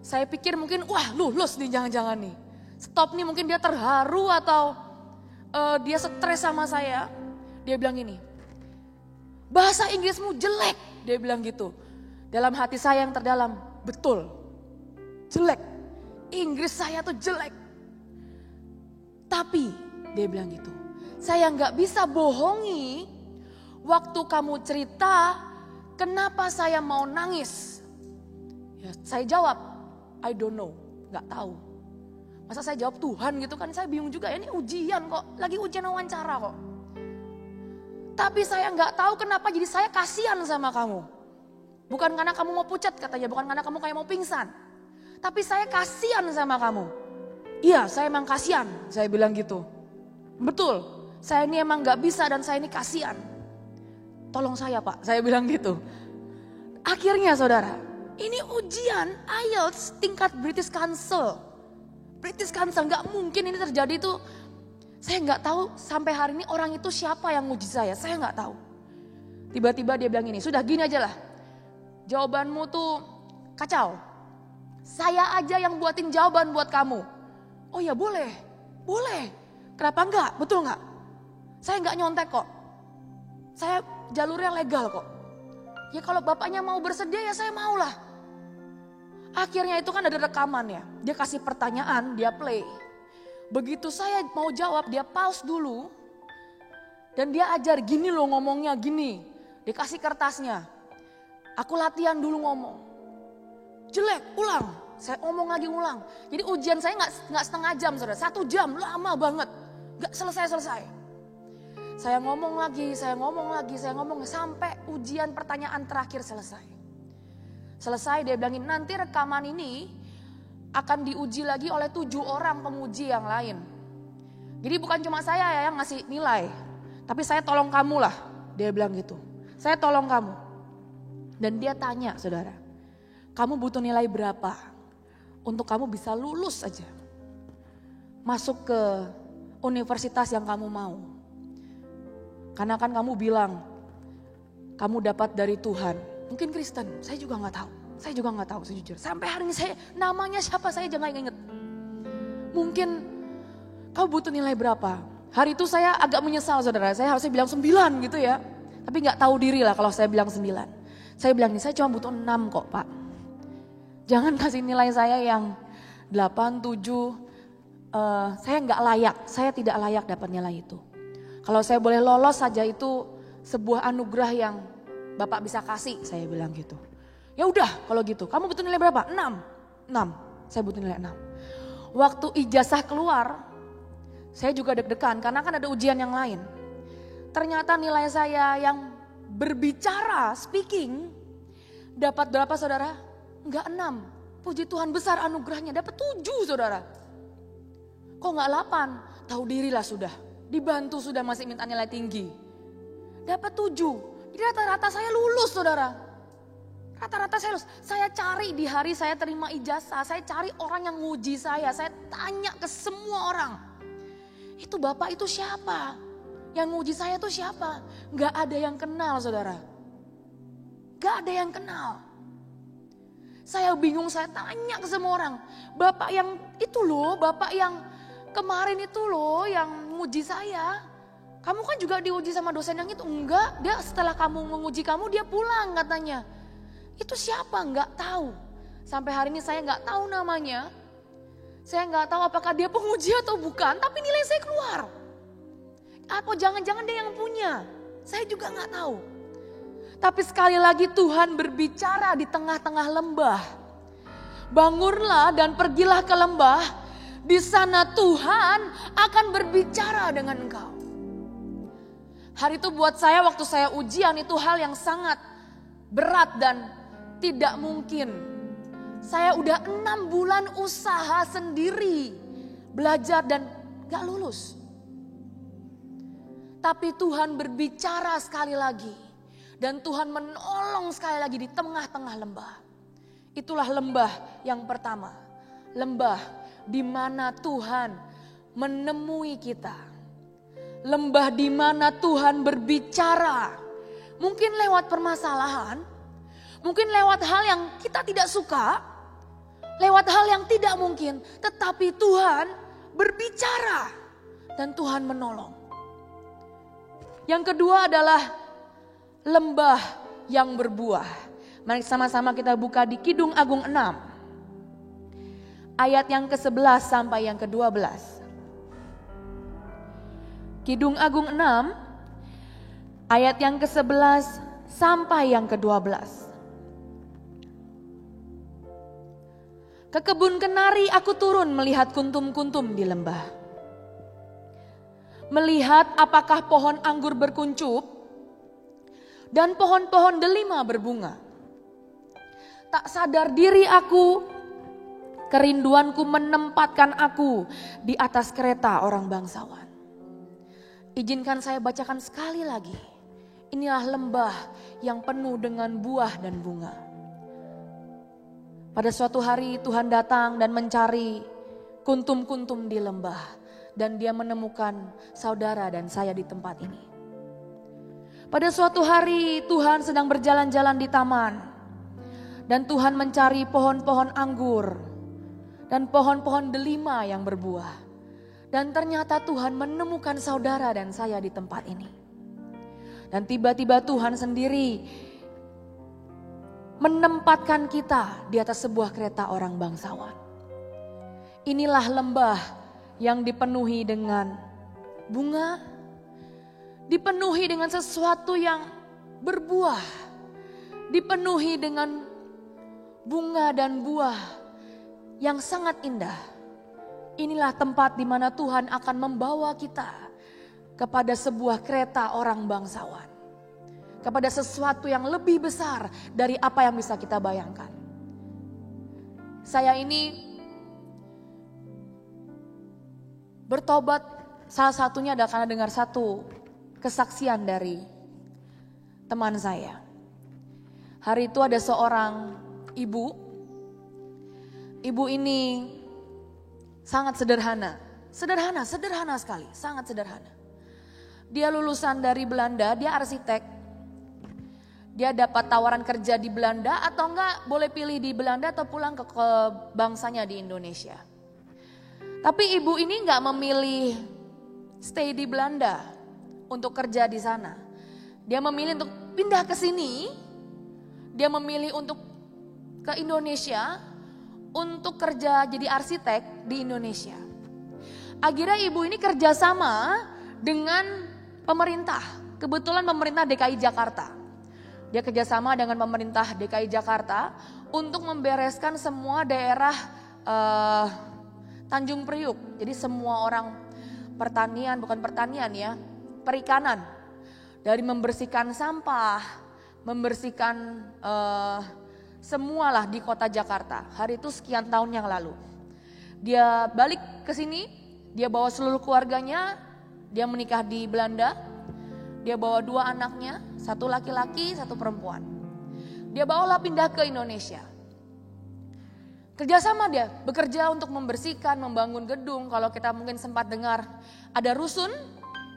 Saya pikir mungkin wah lulus nih jangan-jangan nih. Stop nih mungkin dia terharu atau dia stres sama saya. Dia bilang ini, bahasa Inggrismu jelek. Dia bilang gitu. Dalam hati saya yang terdalam, betul. Jelek. Inggris saya tuh jelek. Tapi dia bilang gitu. Saya gak bisa bohongi waktu kamu cerita kenapa saya mau nangis. Ya, saya jawab, I don't know, gak tahu. Masa saya jawab Tuhan gitu kan, saya bingung juga. Ini ujian kok, lagi ujian wawancara kok. Tapi saya gak tahu kenapa jadi saya kasihan sama kamu. Bukan karena kamu mau pucat katanya, bukan karena kamu kayak mau pingsan. Tapi saya kasihan sama kamu. Iya saya emang kasihan, saya bilang gitu. Betul, saya ini emang gak bisa dan saya ini kasihan. Tolong saya Pak, saya bilang gitu. Akhirnya saudara, ini ujian IELTS tingkat British Council. British Council, gak mungkin ini terjadi tuh. Saya gak tahu sampai hari ini orang itu siapa yang nguji saya gak tahu. Tiba-tiba dia bilang ini, sudah gini aja lah. Jawabanmu tuh kacau. Saya aja yang buatin jawaban buat kamu. Oh ya boleh. Kenapa enggak? Betul enggak? Saya enggak nyontek kok. Saya jalurnya legal kok. Ya kalau bapaknya mau bersedia ya saya maulah. Akhirnya itu kan ada rekaman ya. Dia kasih pertanyaan, dia play. Begitu saya mau jawab, dia pause dulu. Dan dia ajar gini loh ngomongnya gini. Dikasih kertasnya. Aku latihan dulu ngomong. Jelek, ulang. Saya omong lagi ulang. Jadi ujian saya nggak setengah jam saudara. 1 jam, lama banget. Nggak selesai. Saya ngomong lagi sampai ujian pertanyaan terakhir selesai. Selesai dia bilangin nanti rekaman ini akan diuji lagi oleh 7 orang penguji yang lain. Jadi bukan cuma saya ya yang ngasih nilai. Tapi saya tolong kamu lah. Dia bilang gitu. Saya tolong kamu. Dan dia tanya saudara, kamu butuh nilai berapa untuk kamu bisa lulus aja. Masuk ke universitas yang kamu mau. Karena kan kamu bilang, kamu dapat dari Tuhan. Mungkin Kristen, saya juga gak tahu. Saya juga gak tahu sejujurnya. Sampai hari ini saya, namanya siapa saya jangan inget. Mungkin kamu butuh nilai berapa. Hari itu saya agak menyesal saudara, saya harusnya bilang 9 gitu ya. Tapi gak tahu diri lah kalau saya bilang 9. Saya bilang nih, saya cuma butuh 6 kok Pak. Jangan kasih nilai saya yang 8, 7. Saya nggak layak, saya tidak layak dapat nilai itu. Kalau saya boleh lolos saja itu sebuah anugerah yang Bapak bisa kasih, saya bilang gitu. Ya udah kalau gitu, kamu butuh nilai berapa? 6. Saya butuh nilai 6. Waktu ijazah keluar, saya juga deg-degan karena kan ada ujian yang lain. Ternyata nilai saya yang berbicara, speaking, dapat berapa saudara? Enggak 6. Puji Tuhan besar anugerahnya, dapat 7 saudara. Kok enggak 8? Tahu dirilah sudah. Dibantu sudah masih minta nilai tinggi. Dapat 7. Jadi rata-rata saya lulus saudara. Rata-rata saya lulus. Saya cari di hari saya terima ijazah. Saya cari orang yang nguji saya. Saya tanya ke semua orang. Itu Bapak itu siapa? Yang nguji saya itu siapa? Gak ada yang kenal saudara. Gak ada yang kenal. Saya bingung, saya tanya ke semua orang. Bapak yang itu loh, Bapak yang kemarin itu loh yang nguji saya. Kamu kan juga diuji sama dosen yang itu. Enggak, dia setelah kamu menguji kamu dia pulang katanya. Itu siapa? Enggak tahu. Sampai hari ini saya enggak tahu namanya. Saya enggak tahu apakah dia penguji atau bukan, tapi nilai saya keluar. Apa jangan-jangan dia yang punya? Saya juga enggak tahu. Tapi sekali lagi Tuhan berbicara di tengah-tengah lembah. Bangunlah dan pergilah ke lembah. Di sana Tuhan akan berbicara dengan engkau. Hari itu buat saya waktu saya ujian itu hal yang sangat berat dan tidak mungkin. Saya udah 6 bulan usaha sendiri. Belajar dan gak lulus. Tapi Tuhan berbicara sekali lagi. Dan Tuhan menolong sekali lagi di tengah-tengah lembah. Itulah lembah yang pertama. Lembah di mana Tuhan menemui kita. Lembah di mana Tuhan berbicara. Mungkin lewat permasalahan. Mungkin lewat hal yang kita tidak suka. Lewat hal yang tidak mungkin. Tetapi Tuhan berbicara. Dan Tuhan menolong. Yang kedua adalah lembah yang berbuah. Mari sama-sama kita buka di Kidung Agung 6. Ayat yang ke-11 sampai yang ke-12. Kidung Agung 6. Ayat yang ke-11 sampai yang ke-12. Ke kebun kenari aku turun melihat kuntum-kuntum di lembah. Melihat apakah pohon anggur berkuncup dan pohon-pohon delima berbunga. Tak sadar diri aku, kerinduanku menempatkan aku di atas kereta orang bangsawan. Izinkan saya bacakan sekali lagi. Inilah lembah yang penuh dengan buah dan bunga. Pada suatu hari Tuhan datang dan mencari kuntum-kuntum di lembah. Dan dia menemukan saudara dan saya di tempat ini. Pada suatu hari Tuhan sedang berjalan-jalan di taman. Dan Tuhan mencari pohon-pohon anggur. Dan pohon-pohon delima yang berbuah. Dan ternyata Tuhan menemukan saudara dan saya di tempat ini. Dan tiba-tiba Tuhan sendiri menempatkan kita di atas sebuah kereta orang bangsawan. Inilah lembah yang dipenuhi dengan bunga, dipenuhi dengan sesuatu yang berbuah, dipenuhi dengan bunga dan buah yang sangat indah. Inilah tempat di mana Tuhan akan membawa kita kepada sebuah kereta orang bangsawan, kepada sesuatu yang lebih besar dari apa yang bisa kita bayangkan. Saya ini bertobat salah satunya adalah karena dengar satu kesaksian dari teman saya. Hari itu ada seorang ibu. Ibu ini sangat sederhana. Sederhana sekali, sangat sederhana. Dia lulusan dari Belanda, dia arsitek. Dia dapat tawaran kerja di Belanda atau enggak boleh pilih di Belanda atau pulang ke bangsanya di Indonesia. Tapi ibu ini enggak memilih stay di Belanda untuk kerja di sana. Dia memilih untuk pindah ke sini. Dia memilih untuk ke Indonesia untuk kerja jadi arsitek di Indonesia. Akhirnya ibu ini kerjasama dengan pemerintah. Kebetulan pemerintah DKI Jakarta. Dia kerjasama dengan pemerintah DKI Jakarta untuk membereskan semua daerah Tanjung Priuk. Jadi semua orang pertanian, bukan pertanian ya, perikanan. Dari membersihkan sampah, membersihkan semualah di kota Jakarta. Hari itu sekian tahun yang lalu. Dia balik ke sini, dia bawa seluruh keluarganya, dia menikah di Belanda. Dia bawa 2 anaknya, 1 laki-laki, 1 perempuan. Dia bawalah pindah ke Indonesia. Kerjasama dia, bekerja untuk membersihkan, membangun gedung. Kalau kita mungkin sempat dengar ada rusun,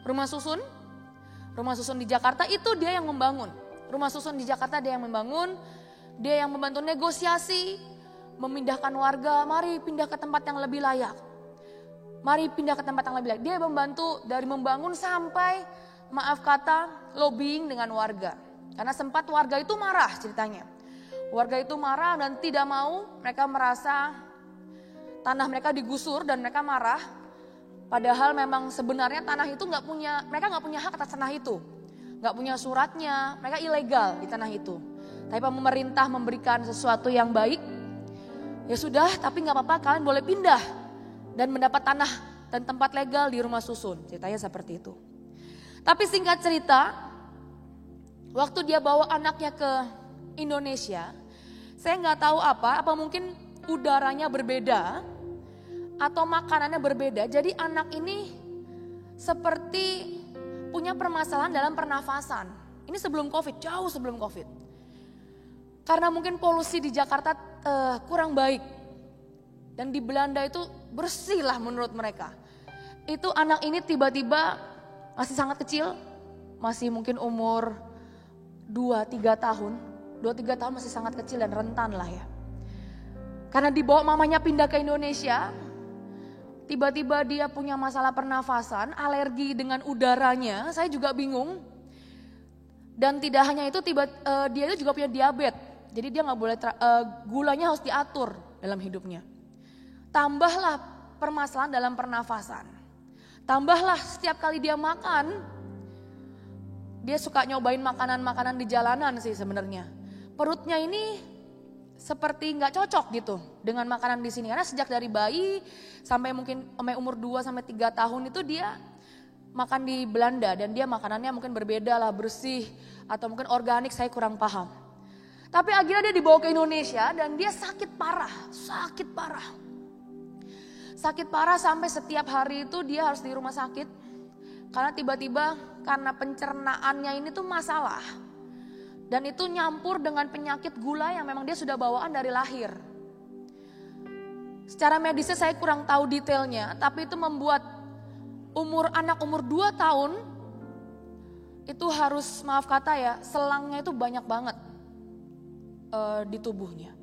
rumah susun. Rumah susun di Jakarta itu dia yang membangun. Rumah susun di Jakarta dia yang membangun. Dia yang membantu negosiasi, memindahkan warga, mari pindah ke tempat yang lebih layak. Mari pindah ke tempat yang lebih layak. Dia membantu dari membangun sampai maaf kata lobbying dengan warga. Karena sempat warga itu marah ceritanya. Warga itu marah dan tidak mau, mereka merasa tanah mereka digusur dan mereka marah. Padahal memang sebenarnya tanah itu mereka nggak punya hak atas tanah itu. Nggak punya suratnya, mereka ilegal di tanah itu. Tapi pemerintah memberikan sesuatu yang baik, ya sudah tapi nggak apa-apa kalian boleh pindah. Dan mendapat tanah dan tempat legal di rumah susun, ceritanya seperti itu. Tapi singkat cerita, waktu dia bawa anaknya ke Indonesia, saya nggak tahu apa mungkin udaranya berbeda atau makanannya berbeda. Jadi anak ini seperti punya permasalahan dalam pernafasan. Ini sebelum COVID, jauh sebelum COVID. Karena mungkin polusi di Jakarta kurang baik. Dan di Belanda itu bersih lah menurut mereka. Itu anak ini tiba-tiba masih sangat kecil, masih mungkin umur 2-3 tahun. 2-3 tahun masih sangat kecil dan rentan lah ya. Karena dibawa mamanya pindah ke Indonesia, tiba-tiba dia punya masalah pernafasan, alergi dengan udaranya, saya juga bingung. Dan tidak hanya itu, dia itu juga punya diabetes. Jadi dia nggak boleh, gulanya harus diatur dalam hidupnya. Tambahlah permasalahan dalam pernafasan. Tambahlah setiap kali dia makan, dia suka nyobain makanan-makanan di jalanan sih sebenarnya. Perutnya ini seperti nggak cocok gitu dengan makanan di sini. Karena sejak dari bayi sampai mungkin umur 2-3 tahun itu dia makan di Belanda. Dan dia makanannya mungkin berbeda lah, bersih atau mungkin organik, saya kurang paham. Tapi akhirnya dia dibawa ke Indonesia dan dia sakit parah. Sakit parah sampai setiap hari itu dia harus di rumah sakit. Karena tiba-tiba karena pencernaannya ini tuh masalah. Dan itu nyampur dengan penyakit gula yang memang dia sudah bawaan dari lahir. Secara medisnya saya kurang tahu detailnya, tapi itu membuat anak umur 2 tahun itu harus, maaf kata ya, selangnya itu banyak banget di tubuhnya.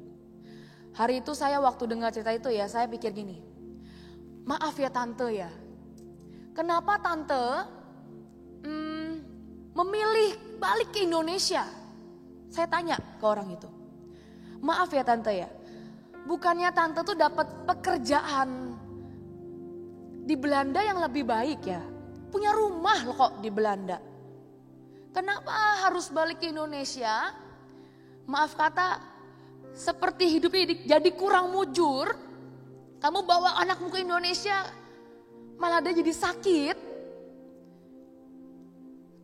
Hari itu saya waktu dengar cerita itu ya, saya pikir gini, maaf ya tante ya, kenapa tante memilih balik ke Indonesia? Saya tanya ke orang itu, maaf ya tante ya, bukannya tante tuh dapat pekerjaan di Belanda yang lebih baik ya, punya rumah loh kok di Belanda. Kenapa harus balik ke Indonesia? Maaf kata, seperti hidupnya jadi kurang mujur. Kamu bawa anakmu ke Indonesia, malah dia jadi sakit.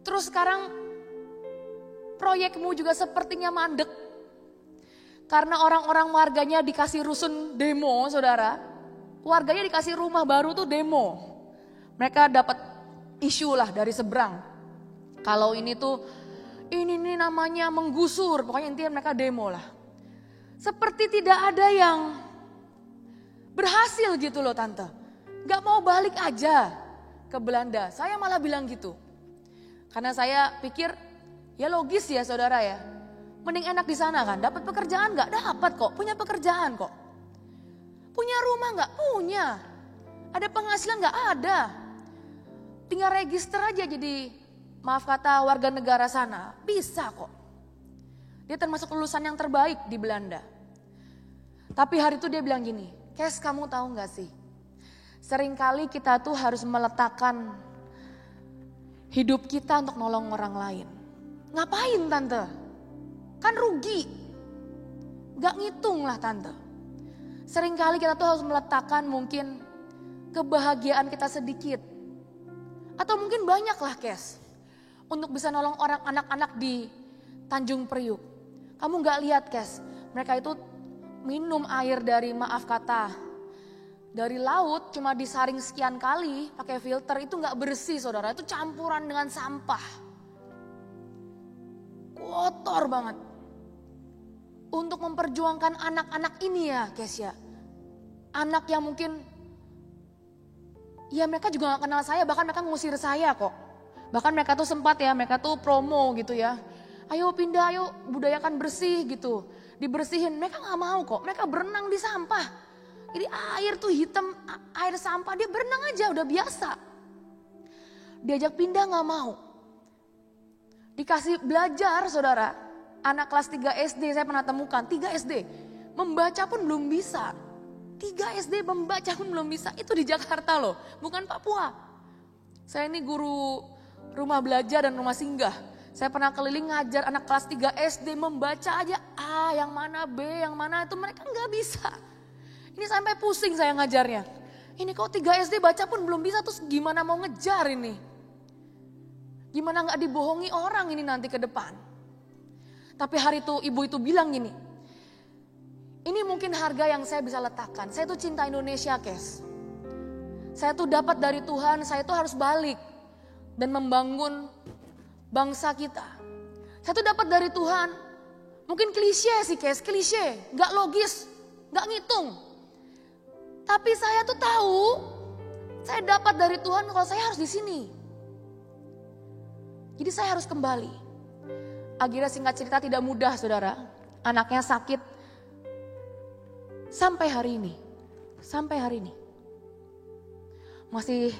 Terus sekarang proyekmu juga sepertinya mandek. Karena orang-orang warganya dikasih rusun demo, saudara. Warganya dikasih rumah baru tuh demo. Mereka dapat isu lah dari seberang. Kalau ini namanya menggusur, pokoknya intinya mereka demo lah. Seperti tidak ada yang berhasil gitu loh tante. Gak mau balik aja ke Belanda. Saya malah bilang gitu. Karena saya pikir ya logis ya saudara ya. Mending enak di sana kan. Dapat pekerjaan gak? Dapat kok. Punya pekerjaan kok. Punya rumah gak? Punya. Ada penghasilan gak? Ada. Tinggal register aja jadi, maaf kata, warga negara sana. Bisa kok. Dia termasuk lulusan yang terbaik di Belanda. Tapi hari itu dia bilang gini, Kes, kamu tahu gak sih? Seringkali kita tuh harus meletakkan hidup kita untuk nolong orang lain. Ngapain tante? Kan rugi. Gak ngitung lah tante. Seringkali kita tuh harus meletakkan mungkin kebahagiaan kita sedikit. Atau mungkin banyak lah Kes. Untuk bisa nolong orang anak-anak di Tanjung Priuk. Kamu gak lihat Kes, mereka itu minum air dari maaf kata. Dari laut cuma disaring sekian kali pakai filter itu gak bersih saudara. Itu campuran dengan sampah. Kotor banget. Untuk memperjuangkan anak-anak ini ya Kes ya. Anak yang mungkin, ya mereka juga gak kenal saya, bahkan mereka ngusir saya kok. Bahkan mereka tuh sempat ya, mereka tuh promo gitu ya. Ayo pindah, ayo budayakan bersih gitu. Dibersihin, mereka gak mau kok, mereka berenang di sampah. Jadi air tuh hitam, air sampah, dia berenang aja udah biasa. Diajak pindah gak mau. Dikasih belajar saudara. Anak kelas 3 SD saya pernah temukan, 3 SD. Membaca pun belum bisa. 3 SD membaca pun belum bisa. Itu di Jakarta loh, bukan Papua. Saya ini guru rumah belajar dan rumah singgah. Saya pernah keliling ngajar anak kelas 3 SD membaca aja A, yang mana B, yang mana itu mereka nggak bisa. Ini sampai pusing saya ngajarnya. Ini kok 3 SD baca pun belum bisa, terus gimana mau ngejar ini? Gimana nggak dibohongi orang ini nanti ke depan? Tapi hari itu ibu itu bilang gini, ini mungkin harga yang saya bisa letakkan. Saya tuh cinta Indonesia Kes. Saya tuh dapat dari Tuhan, saya tuh harus balik dan membangun bangsa kita. Saya tuh dapat dari Tuhan. Mungkin klise sih Kes, klise, gak logis, gak ngitung. Tapi saya tuh tahu, saya dapat dari Tuhan kalau saya harus di sini. Jadi saya harus kembali. Akhirnya singkat cerita tidak mudah saudara. Anaknya sakit sampai hari ini. Sampai hari ini. Masih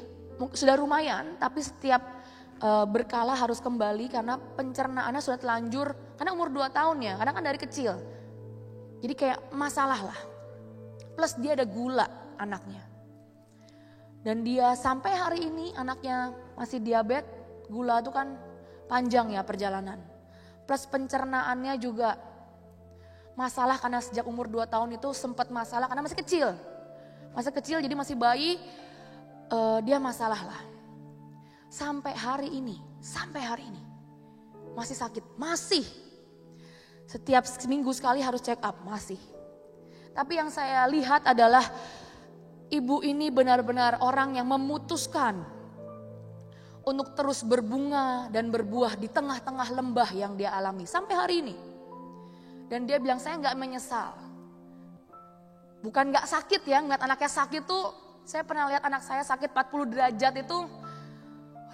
sudah lumayan tapi setiap berkala harus kembali karena pencernaannya sudah telanjur. Karena umur 2 tahun ya, karena kan dari kecil. Jadi kayak masalah lah. Plus dia ada gula anaknya. Dan dia sampai hari ini anaknya masih diabetes. Gula itu kan panjang ya perjalanan. Plus pencernaannya juga masalah karena sejak umur 2 tahun itu sempat masalah karena masih kecil. Masih kecil jadi masih bayi, dia masalah lah. Sampai hari ini masih sakit, masih. Setiap seminggu sekali harus check up, masih. Tapi yang saya lihat adalah ibu ini benar-benar orang yang memutuskan untuk terus berbunga dan berbuah di tengah-tengah lembah yang dia alami sampai hari ini. Dan dia bilang saya gak menyesal. Bukan gak sakit ya, ngeliat anaknya sakit tuh, saya pernah lihat anak saya sakit 40 derajat itu,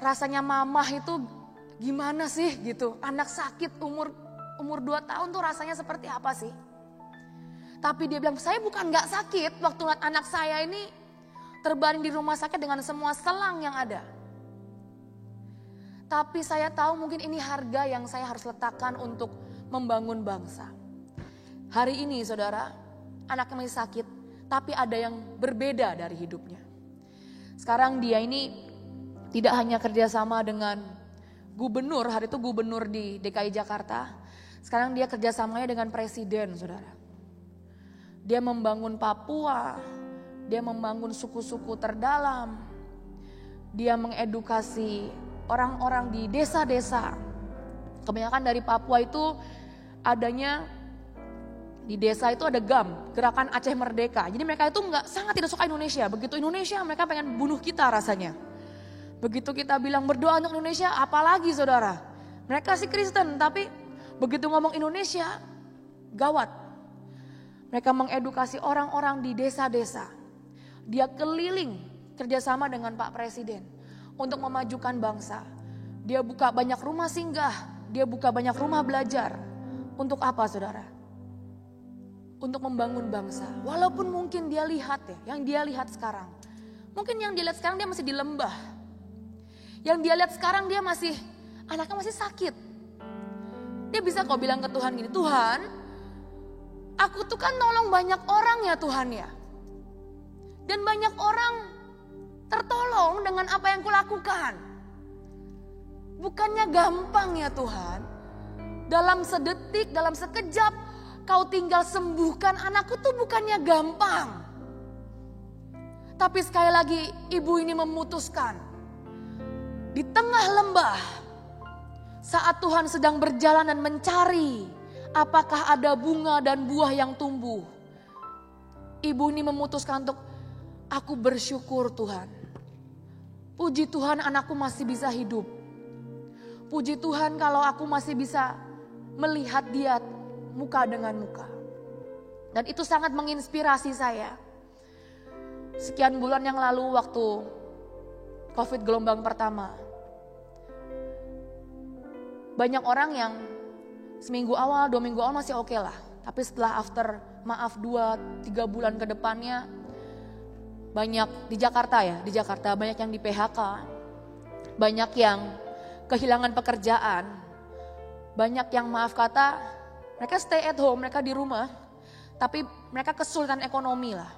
rasanya mamah itu gimana sih gitu. Anak sakit umur 2 tahun tuh rasanya seperti apa sih. Tapi dia bilang saya bukan gak sakit waktu ngeliat anak saya ini terbaring di rumah sakit dengan semua selang yang ada. Tapi saya tahu mungkin ini harga yang saya harus letakkan untuk membangun bangsa. Hari ini saudara, anaknya masih sakit, tapi ada yang berbeda dari hidupnya. Sekarang dia ini tidak hanya kerjasama dengan gubernur, hari itu gubernur di DKI Jakarta. Sekarang dia kerjasamanya dengan presiden saudara. Dia membangun Papua, dia membangun suku-suku terdalam. Dia mengedukasi orang-orang di desa-desa. Kebanyakan dari Papua itu adanya di desa itu ada GAM, Gerakan Aceh Merdeka. Jadi mereka itu sangat tidak suka Indonesia. Begitu Indonesia mereka pengen bunuh kita rasanya. Begitu kita bilang berdoa untuk Indonesia, apalagi saudara. Mereka sih Kristen tapi begitu ngomong Indonesia gawat. Mereka mengedukasi orang-orang di desa-desa. Dia keliling kerjasama dengan Pak Presiden untuk memajukan bangsa. Dia buka banyak rumah singgah, dia buka banyak rumah belajar. Untuk apa saudara? Untuk membangun bangsa. Walaupun mungkin dia lihat ya, yang dia lihat sekarang. Mungkin yang dia lihat sekarang dia masih di lembah. Yang dia lihat sekarang dia masih, anaknya masih sakit. Dia bisa kok bilang ke Tuhan gini, Tuhan, aku tuh kan nolong banyak orang ya Tuhan ya. Dan banyak orang tertolong dengan apa yang kulakukan. Bukannya gampang ya Tuhan. dalam sedetik, dalam sekejap, kau tinggal sembuhkan anakku tuh bukannya gampang. Tapi sekali lagi ibu ini memutuskan. Di tengah lembah, saat Tuhan sedang berjalan dan mencari apakah ada bunga dan buah yang tumbuh. Ibu ini memutuskan untuk, aku bersyukur Tuhan. Puji Tuhan anakku masih bisa hidup. Puji Tuhan kalau aku masih bisa melihat dia muka dengan muka. Dan itu sangat menginspirasi saya. Sekian bulan yang lalu waktu COVID gelombang pertama. Banyak orang yang seminggu awal, 2 minggu awal masih oke lah. Tapi setelah after 2-3 bulan ke depannya, banyak di Jakarta ya, di Jakarta banyak yang di PHK, banyak yang kehilangan pekerjaan, banyak yang maaf kata mereka stay at home, mereka di rumah, tapi mereka kesulitan ekonomi lah.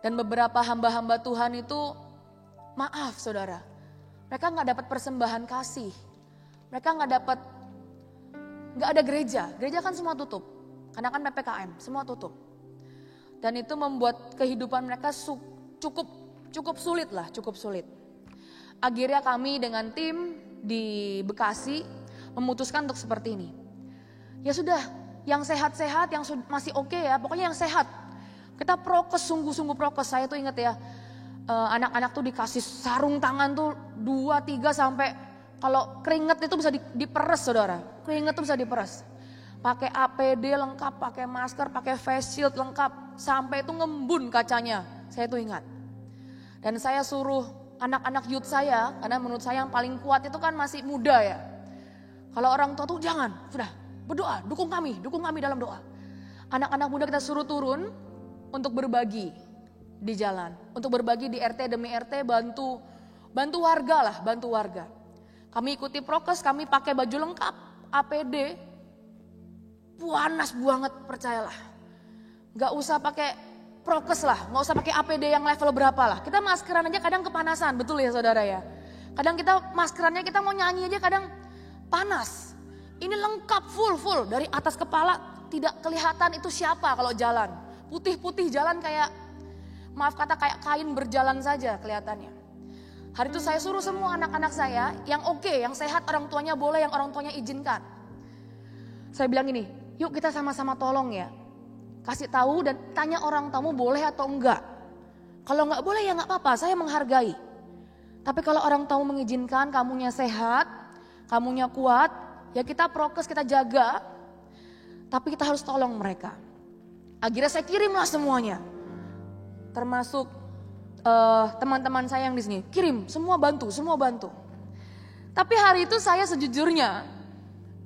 Dan beberapa hamba-hamba Tuhan itu maaf saudara, mereka gak dapat persembahan kasih, mereka gak ada gereja kan semua tutup, karena kan PPKM semua tutup. Dan itu membuat kehidupan mereka cukup sulit lah, cukup sulit. Akhirnya kami dengan tim di Bekasi memutuskan untuk seperti ini. Ya sudah, yang sehat-sehat, yang masih oke ya, pokoknya yang sehat. Kita prokes, sungguh-sungguh prokes. Saya tuh inget ya, anak-anak tuh dikasih sarung tangan tuh 2-3 sampai kalau keringet itu bisa diperes saudara. Keringet tuh bisa diperes. Pakai APD lengkap, pakai masker, pakai face shield lengkap, sampai itu ngembun kacanya. Saya tuh ingat. Dan saya suruh anak-anak youth saya, karena menurut saya yang paling kuat itu kan masih muda ya. Kalau orang tua tuh jangan, sudah berdoa, dukung kami dalam doa. Anak-anak muda kita suruh turun untuk berbagi di jalan, untuk berbagi di RT demi RT, bantu warga lah, bantu warga. Kami ikuti prokes, kami pakai baju lengkap, APD. Panas banget percayalah. Gak usah pakai prokes lah, gak usah pakai APD yang level berapa lah. Kita maskeran aja kadang kepanasan, betul ya saudara ya. Kadang kita maskerannya kita mau nyanyi aja kadang panas. Ini lengkap full dari atas kepala tidak kelihatan itu siapa kalau jalan. Putih-putih jalan kayak, maaf kata kayak kain berjalan saja kelihatannya. Hari itu saya suruh semua anak-anak saya yang oke, yang sehat, orang tuanya boleh, yang orang tuanya izinkan. Saya bilang gini, yuk kita sama-sama tolong ya. Kasih tahu dan tanya orang tamu boleh atau enggak. Kalau enggak boleh ya enggak apa-apa, saya menghargai. Tapi kalau orang tamu mengizinkan, kamunya sehat, kamunya kuat, ya kita prokes, kita jaga. Tapi kita harus tolong mereka. Akhirnya saya kirimlah semuanya. Termasuk teman-teman saya yang di sini. Kirim, semua bantu. Tapi hari itu saya sejujurnya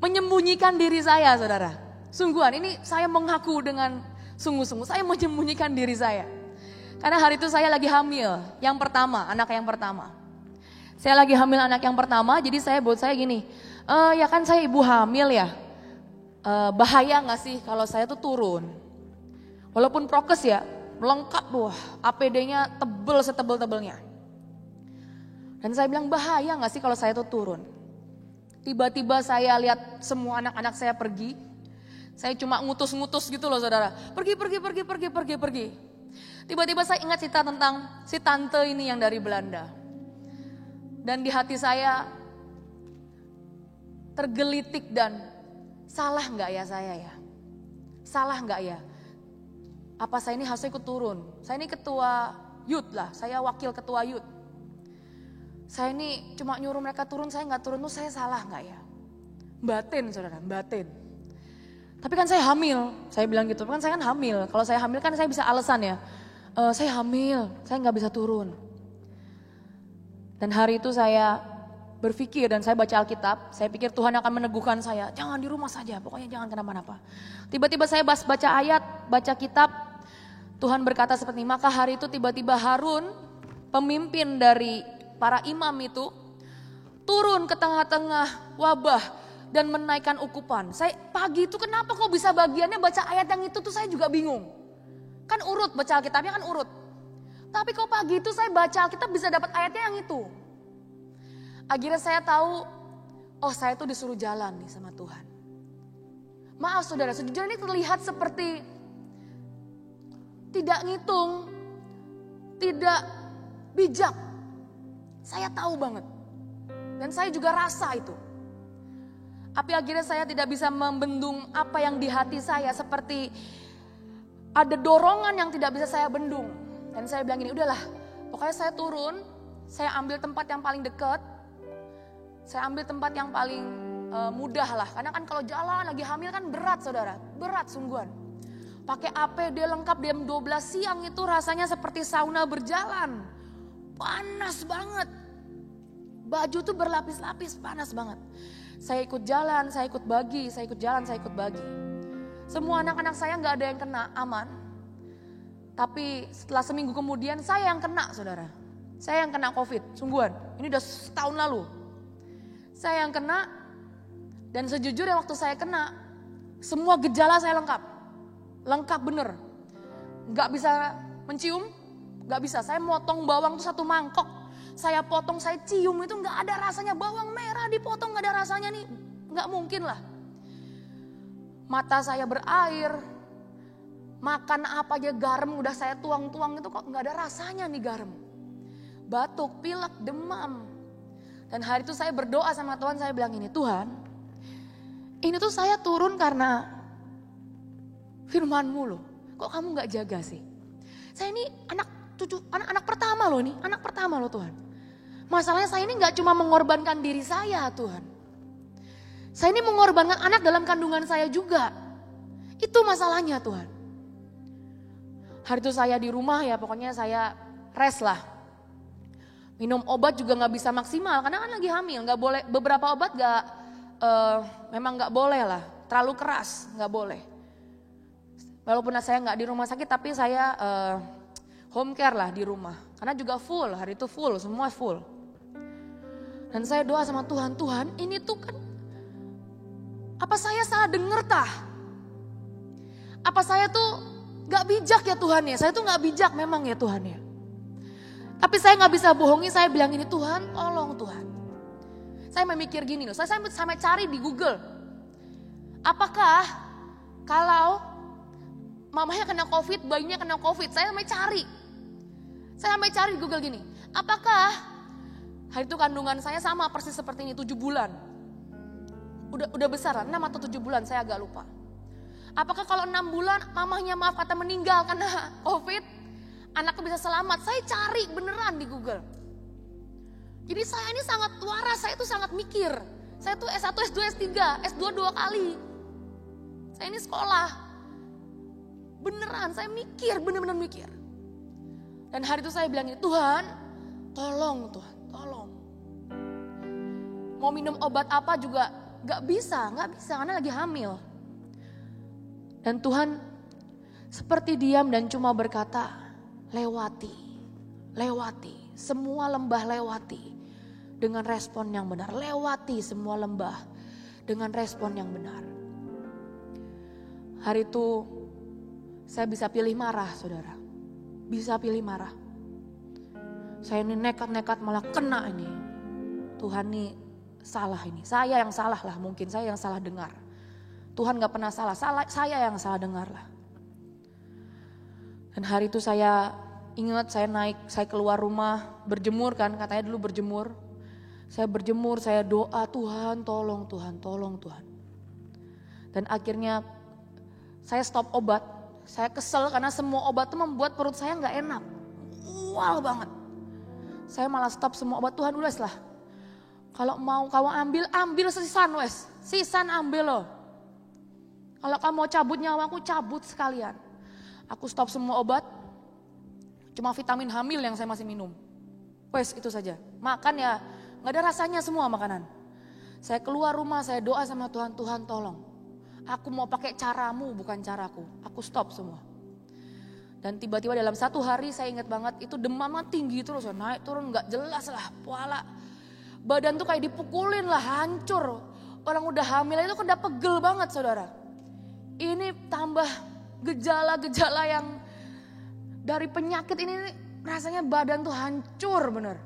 menyembunyikan diri saya saudara. Sungguhan ini saya mengaku dengan sungguh-sungguh saya menyembunyikan diri saya. Karena hari itu saya lagi hamil, yang pertama, anak yang pertama. Saya lagi hamil anak yang pertama, jadi buat saya gini, ya kan saya ibu hamil ya, bahaya gak sih kalau saya tuh turun. Walaupun prokes ya, lengkap APD-nya tebel setebel-tebelnya. Dan saya bilang bahaya gak sih kalau saya tuh turun. Tiba-tiba saya lihat semua anak-anak saya pergi. Saya cuma ngutus-ngutus gitu loh saudara. Pergi. Tiba-tiba saya ingat cerita tentang si tante ini yang dari Belanda. Dan di hati saya tergelitik dan salah gak ya saya ya? Salah gak ya? Apa saya ini harusnya ikut turun? Saya ini ketua youth lah, saya wakil ketua youth. Saya ini cuma nyuruh mereka turun, saya gak turun tuh saya salah gak ya? Batin saudara, batin. Tapi kan saya hamil, saya bilang gitu, kan saya kan hamil. Kalau saya hamil kan saya bisa alasan ya, saya hamil, saya gak bisa turun. Dan hari itu saya berpikir dan saya baca Alkitab, saya pikir Tuhan akan meneguhkan saya, jangan di rumah saja, pokoknya jangan kenapa-napa. Tiba-tiba saya baca ayat, baca kitab, Tuhan berkata seperti ini, maka hari itu tiba-tiba Harun, pemimpin dari para imam itu turun ke tengah-tengah wabah dan menaikkan ukupan. Saya pagi itu kenapa kok bisa bagiannya baca ayat yang itu tuh saya juga bingung. Kan urut baca Alkitabnya kan urut. Tapi kok pagi itu saya baca Alkitab bisa dapat ayatnya yang itu. Akhirnya saya tahu, oh saya tuh disuruh jalan nih sama Tuhan. Maaf saudara, sejujurnya ini terlihat seperti tidak ngitung, tidak bijak. Saya tahu banget. Dan saya juga rasa itu. Tapi akhirnya saya tidak bisa membendung apa yang di hati saya, seperti ada dorongan yang tidak bisa saya bendung. Dan saya bilang gini, udahlah, pokoknya saya turun, saya ambil tempat yang paling dekat, saya ambil tempat yang paling mudah lah. Karena kan kalau jalan lagi hamil kan berat saudara, berat sungguhan. Pakai APD lengkap jam 12 siang itu rasanya seperti sauna berjalan. Panas banget. Baju tuh berlapis-lapis, panas banget. Saya ikut jalan, saya ikut bagi, saya ikut jalan, saya ikut bagi. Semua anak-anak saya gak ada yang kena, aman. Tapi setelah seminggu kemudian saya yang kena saudara. Saya yang kena COVID, sungguhan. Ini udah setahun lalu. Saya yang kena, dan sejujurnya waktu saya kena, semua gejala saya lengkap. Lengkap bener. Gak bisa mencium, gak bisa. Saya motong bawang tuh 1 mangkok. Saya potong, saya cium itu gak ada rasanya. Bawang merah dipotong gak ada rasanya nih. Gak mungkin lah. Mata saya berair. Makan apa aja garam udah saya tuang-tuang itu kok gak ada rasanya nih garam. Batuk, pilek, demam. Dan hari itu saya berdoa sama Tuhan, saya bilang ini, Tuhan, ini tuh saya turun karena firman-Mu loh. Kok kamu gak jaga sih? Saya ini anak pertama loh nih, anak pertama loh Tuhan. Masalahnya saya ini gak cuma mengorbankan diri saya Tuhan. Saya ini mengorbankan anak dalam kandungan saya juga. Itu masalahnya Tuhan. Hari itu saya di rumah ya, pokoknya saya rest lah. Minum obat juga gak bisa maksimal karena kan lagi hamil. Gak boleh, beberapa obat memang gak boleh lah, terlalu keras gak boleh. Walaupun saya nggak di rumah sakit, tapi saya home care lah di rumah. Karena juga full, hari itu full, semua full. Dan saya doa sama Tuhan, Tuhan ini tuh kan, apa saya salah denger tah? Apa saya tuh nggak bijak ya Tuhan ya? Saya tuh nggak bijak memang ya Tuhan ya. Tapi saya nggak bisa bohongi, saya bilang ini, Tuhan tolong Tuhan. Saya memikir gini loh, saya sampai cari di Google. Apakah kalau mamanya kena COVID, bayinya kena COVID. Saya sampai cari di Google gini. Apakah hari itu kandungan saya sama persis seperti ini, 7 bulan. Udah besar lah, 6 atau 7 bulan, saya agak lupa. Apakah kalau 6 bulan mamanya maaf kata meninggal karena COVID, anaknya bisa selamat? Saya cari beneran di Google. Jadi saya ini sangat waras, saya itu sangat mikir. Saya tuh S1, S2, S3, S2 2 kali. Saya ini sekolah. Beneran, saya mikir, bener-bener mikir. Dan hari itu saya bilang ini, Tuhan, tolong Tuhan, tolong. Mau minum obat apa juga gak bisa karena lagi hamil. Dan Tuhan seperti diam dan cuma berkata, lewati, semua lembah lewati dengan respon yang benar. Lewati semua lembah dengan respon yang benar. Hari itu saya bisa pilih marah saudara, bisa pilih marah. Saya ini nekat-nekat malah kena ini. Tuhan nih salah ini, saya yang salah lah, mungkin saya yang salah dengar. Tuhan gak pernah salah, saya yang salah dengar lah. Dan hari itu saya ingat saya keluar rumah berjemur kan, katanya dulu berjemur. Saya berjemur, saya doa, Tuhan tolong Tuhan, tolong Tuhan. Dan akhirnya saya stop obat. Saya kesel karena semua obat itu membuat perut saya gak enak. Mual banget. Saya malah stop semua obat, Tuhan udah lah. Kalau mau kamu ambil sisan wes. Sisan ambil loh. Kalau kamu mau cabut nyawaku, cabut sekalian. Aku stop semua obat. Cuma vitamin hamil yang saya masih minum. Wes itu saja. Makan ya gak ada rasanya semua makanan. Saya keluar rumah, saya doa sama Tuhan, Tuhan tolong. Aku mau pakai caramu bukan caraku. Aku stop semua. Dan tiba-tiba dalam 1 hari saya ingat banget itu demamnya tinggi terus. Naik turun gak jelas lah. Pola. Badan tuh kayak dipukulin lah, hancur. Orang udah hamil itu kan udah pegel banget saudara. Ini tambah gejala-gejala yang dari penyakit ini rasanya badan tuh hancur bener.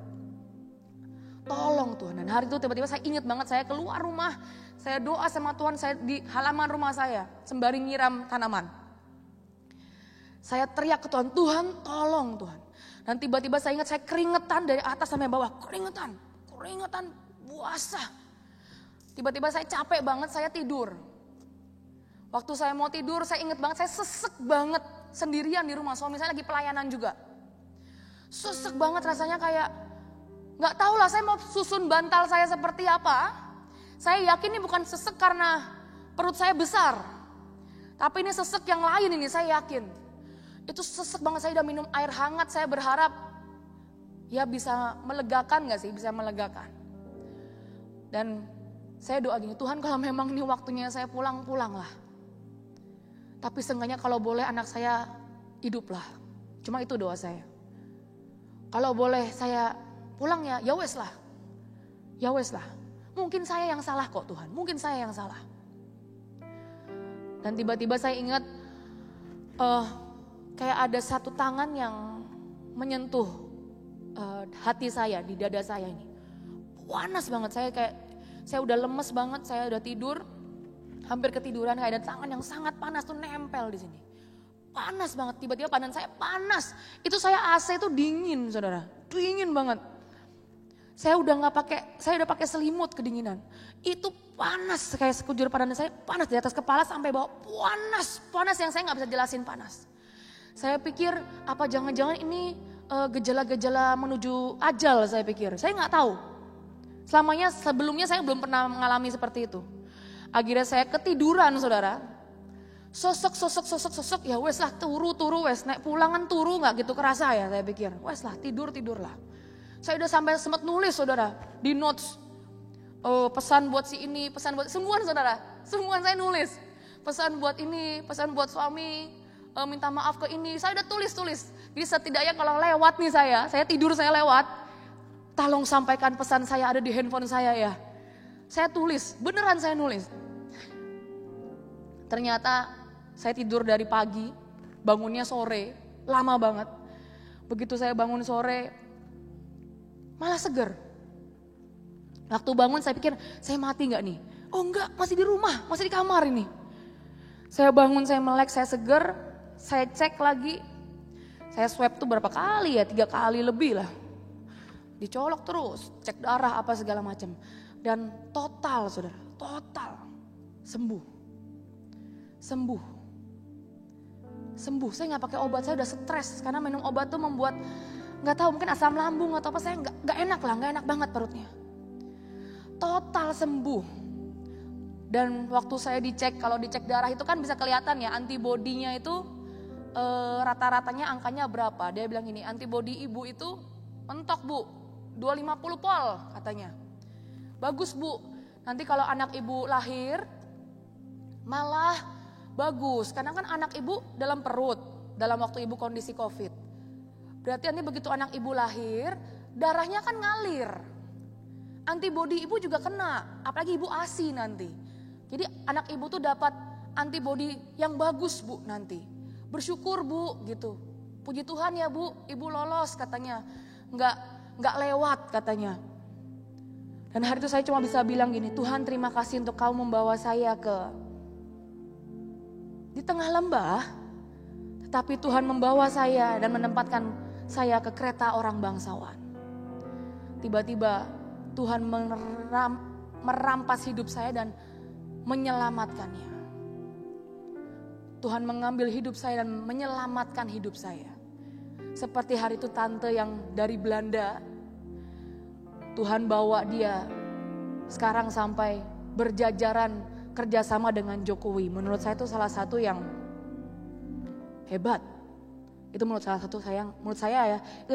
tolong Tuhan. Dan hari itu tiba-tiba saya ingat banget, saya keluar rumah, saya doa sama Tuhan, saya di halaman rumah saya sembari nyiram tanaman. Saya teriak ke Tuhan, Tuhan tolong Tuhan. Dan tiba-tiba saya ingat saya keringetan dari atas sampai bawah, keringetan basah. Tiba-tiba saya capek banget, saya tidur. Waktu saya mau tidur, saya ingat banget, saya sesek banget sendirian di rumah. Suami saya lagi pelayanan juga. Sesek banget rasanya, kayak gak tahu lah saya mau susun bantal saya seperti apa. Saya yakin ini bukan sesek karena perut saya besar. Tapi ini sesek yang lain ini, saya yakin. Itu sesek banget, saya udah minum air hangat, saya berharap ya bisa melegakan gak sih, bisa melegakan. Dan saya doa gini, Tuhan kalau memang ini waktunya saya pulang, pulanglah. Tapi seenggaknya kalau boleh anak saya hiduplah. Cuma itu doa saya. Kalau boleh saya pulang ya wes lah. Ya wes lah. Mungkin saya yang salah kok Tuhan, mungkin saya yang salah. Dan tiba-tiba saya ingat kayak ada satu tangan yang menyentuh hati saya, di dada saya ini. Panas banget, saya udah lemes banget, saya udah tidur, hampir ketiduran, kayak ada tangan yang sangat panas tuh nempel di sini. Panas banget, tiba-tiba badan saya panas. Itu saya AC itu dingin, saudara, dingin banget. Saya udah pakai selimut kedinginan. Itu panas, kayak sekujur badan saya panas dari atas kepala sampai bawah, panas yang saya nggak bisa jelasin panas. Saya pikir apa jangan-jangan ini gejala-gejala menuju ajal, saya pikir. Saya nggak tahu. Sebelumnya saya belum pernah mengalami seperti itu. Akhirnya saya ketiduran, saudara. Sosok, ya wes lah, turu wes, naik pulangan turu nggak gitu kerasa ya, saya pikir. Wes lah, tidurlah. Saya udah sampai sempat nulis, saudara, di notes. Pesan buat si ini, pesan buat semua, saudara. Semua saya nulis. Pesan buat ini, pesan buat suami, minta maaf ke ini. Saya udah tulis. Jadi setidaknya kalau lewat nih saya tidur, saya lewat. Tolong sampaikan pesan saya ada di handphone saya ya. Saya tulis, beneran saya nulis. Ternyata saya tidur dari pagi, bangunnya sore, lama banget. Begitu saya bangun sore, malah seger. Waktu bangun saya pikir, saya mati gak nih? Oh enggak, masih di rumah, masih di kamar ini. Saya bangun, saya melek, saya seger, saya cek lagi. Saya swab tuh berapa kali ya, 3 kali lebih lah. Dicolok terus, cek darah apa segala macam. Dan total, saudara, total sembuh. Saya nggak pakai obat, saya udah stres karena minum obat tuh membuat nggak tahu mungkin asam lambung atau apa, saya nggak enak banget perutnya. Total sembuh. Dan waktu saya dicek, kalau dicek darah itu kan bisa kelihatan ya antibodinya itu rata-ratanya angkanya berapa. Dia bilang gini, antibodi ibu itu mentok bu, 250 pol katanya. Bagus bu, nanti kalau anak ibu lahir malah bagus. Karena kan anak ibu dalam perut, dalam waktu ibu kondisi COVID. Berarti nanti begitu anak ibu lahir, darahnya kan ngalir. Antibodi ibu juga kena, apalagi ibu ASI nanti. Jadi anak ibu tuh dapat antibodi yang bagus bu nanti. Bersyukur bu gitu. Puji Tuhan ya bu, ibu lolos katanya. Nggak lewat katanya. Dan hari itu saya cuma bisa bilang gini, Tuhan terima kasih untuk kau membawa saya di tengah lembah. Tetapi Tuhan membawa saya dan menempatkan saya ke kereta orang bangsawan. Tiba-tiba Tuhan merampas hidup saya dan menyelamatkannya. Tuhan mengambil hidup saya dan menyelamatkan hidup saya. Seperti hari itu tante yang dari Belanda, Tuhan bawa dia sekarang sampai berjajaran kerjasama dengan Jokowi. Menurut saya itu salah satu yang hebat. Itu menurut saya itu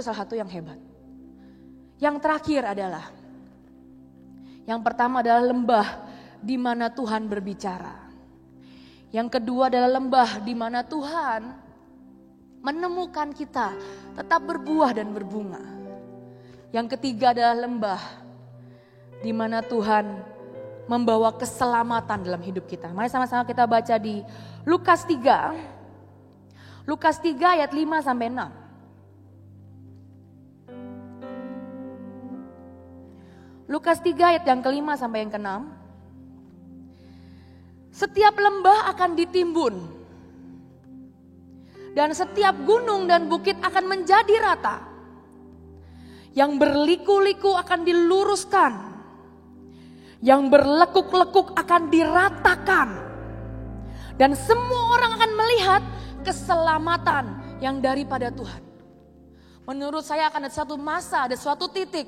salah satu yang hebat. Yang terakhir adalah, yang pertama adalah lembah di mana Tuhan berbicara. Yang kedua adalah lembah di mana Tuhan menemukan kita tetap berbuah dan berbunga. Yang ketiga adalah lembah di mana Tuhan membawa keselamatan dalam hidup kita. Mari sama-sama kita baca di Lukas 3. Lukas 3 ayat 5 sampai 6. Lukas 3 ayat yang ke-5 sampai yang ke-6. Setiap lembah akan ditimbun, dan setiap gunung dan bukit akan menjadi rata. Yang berliku-liku akan diluruskan, yang berlekuk-lekuk akan diratakan. Dan semua orang akan melihat keselamatan yang daripada Tuhan. Menurut saya akan ada satu masa, ada suatu titik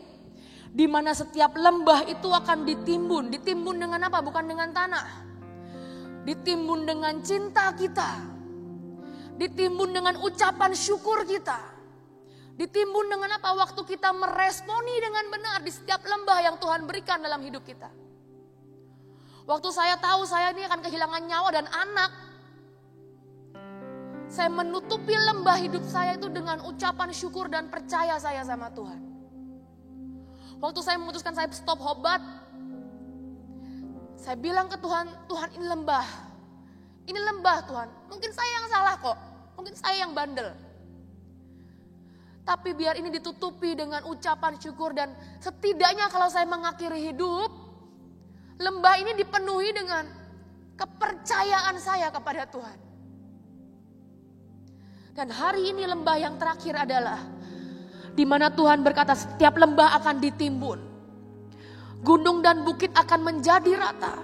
di mana setiap lembah itu akan ditimbun. Ditimbun dengan apa? Bukan dengan tanah. Ditimbun dengan cinta kita. Ditimbun dengan ucapan syukur kita. Ditimbun dengan apa? Waktu kita meresponi dengan benar di setiap lembah yang Tuhan berikan dalam hidup kita. Waktu saya tahu saya ini akan kehilangan nyawa dan anak, saya menutupi lembah hidup saya itu dengan ucapan syukur dan percaya saya sama Tuhan. Waktu saya memutuskan saya stop obat, saya bilang ke Tuhan, Tuhan ini lembah. Ini lembah Tuhan, mungkin saya yang salah kok, mungkin saya yang bandel. Tapi biar ini ditutupi dengan ucapan syukur dan setidaknya kalau saya mengakhiri hidup, lembah ini dipenuhi dengan kepercayaan saya kepada Tuhan. Dan hari ini lembah yang terakhir adalah di mana Tuhan berkata setiap lembah akan ditimbun. Gunung dan bukit akan menjadi rata.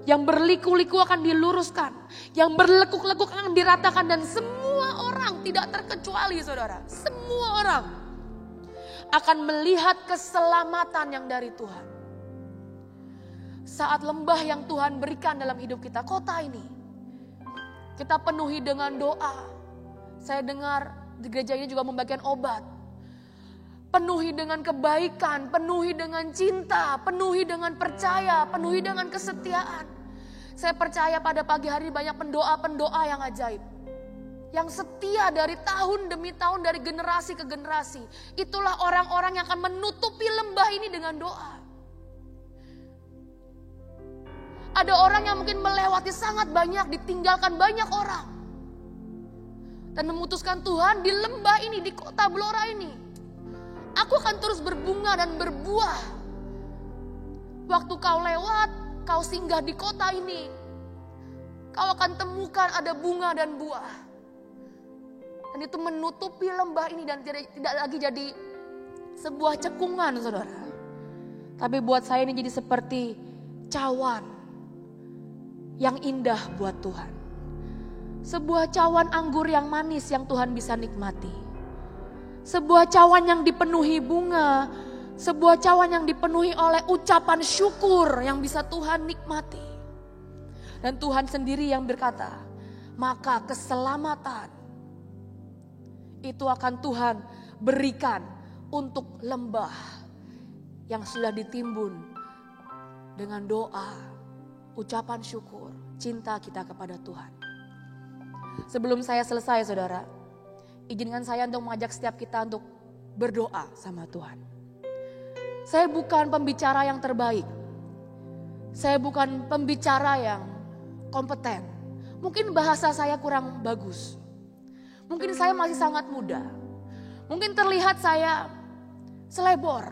Yang berliku-liku akan diluruskan. Yang berlekuk-lekuk akan diratakan. Dan semua orang tidak terkecuali saudara. Semua orang akan melihat keselamatan yang dari Tuhan. Saat lembah yang Tuhan berikan dalam hidup kita, kota ini, kita penuhi dengan doa. Saya dengar di gereja ini juga membagikan obat. Penuhi dengan kebaikan, penuhi dengan cinta, penuhi dengan percaya, penuhi dengan kesetiaan. Saya percaya pada pagi hari banyak pendoa-pendoa yang ajaib. Yang setia dari tahun demi tahun, dari generasi ke generasi. Itulah orang-orang yang akan menutupi lembah ini dengan doa. Ada orang yang mungkin melewati sangat banyak, ditinggalkan banyak orang. Dan memutuskan Tuhan di lembah ini, di kota Blora ini, aku akan terus berbunga dan berbuah. Waktu kau lewat, kau singgah di kota ini, kau akan temukan ada bunga dan buah. Dan itu menutupi lembah ini dan tidak lagi jadi sebuah cekungan saudara. Tapi buat saya ini jadi seperti cawan yang indah buat Tuhan. Sebuah cawan anggur yang manis yang Tuhan bisa nikmati. Sebuah cawan yang dipenuhi bunga. Sebuah cawan yang dipenuhi oleh ucapan syukur yang bisa Tuhan nikmati. Dan Tuhan sendiri yang berkata, maka keselamatan itu akan Tuhan berikan untuk lembah yang sudah ditimbun dengan doa, ucapan syukur, cinta kita kepada Tuhan. Sebelum saya selesai saudara, izinkan saya untuk mengajak setiap kita untuk berdoa sama Tuhan. Saya bukan pembicara yang terbaik. Saya bukan pembicara yang kompeten. Mungkin bahasa saya kurang bagus. Mungkin saya masih sangat muda. Mungkin terlihat saya selebor.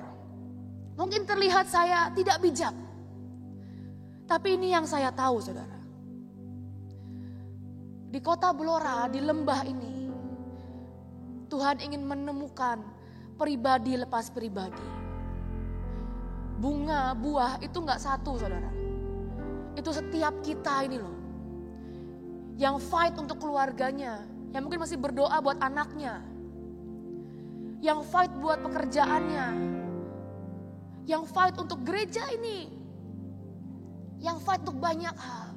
Mungkin terlihat saya tidak bijak. Tapi ini yang saya tahu saudara. Di kota Blora, di lembah ini, Tuhan ingin menemukan pribadi lepas pribadi. Bunga, buah itu gak satu saudara. Itu setiap kita ini loh. Yang fight untuk keluarganya. Yang mungkin masih berdoa buat anaknya. Yang fight buat pekerjaannya. Yang fight untuk gereja ini. Yang fight untuk banyak hal.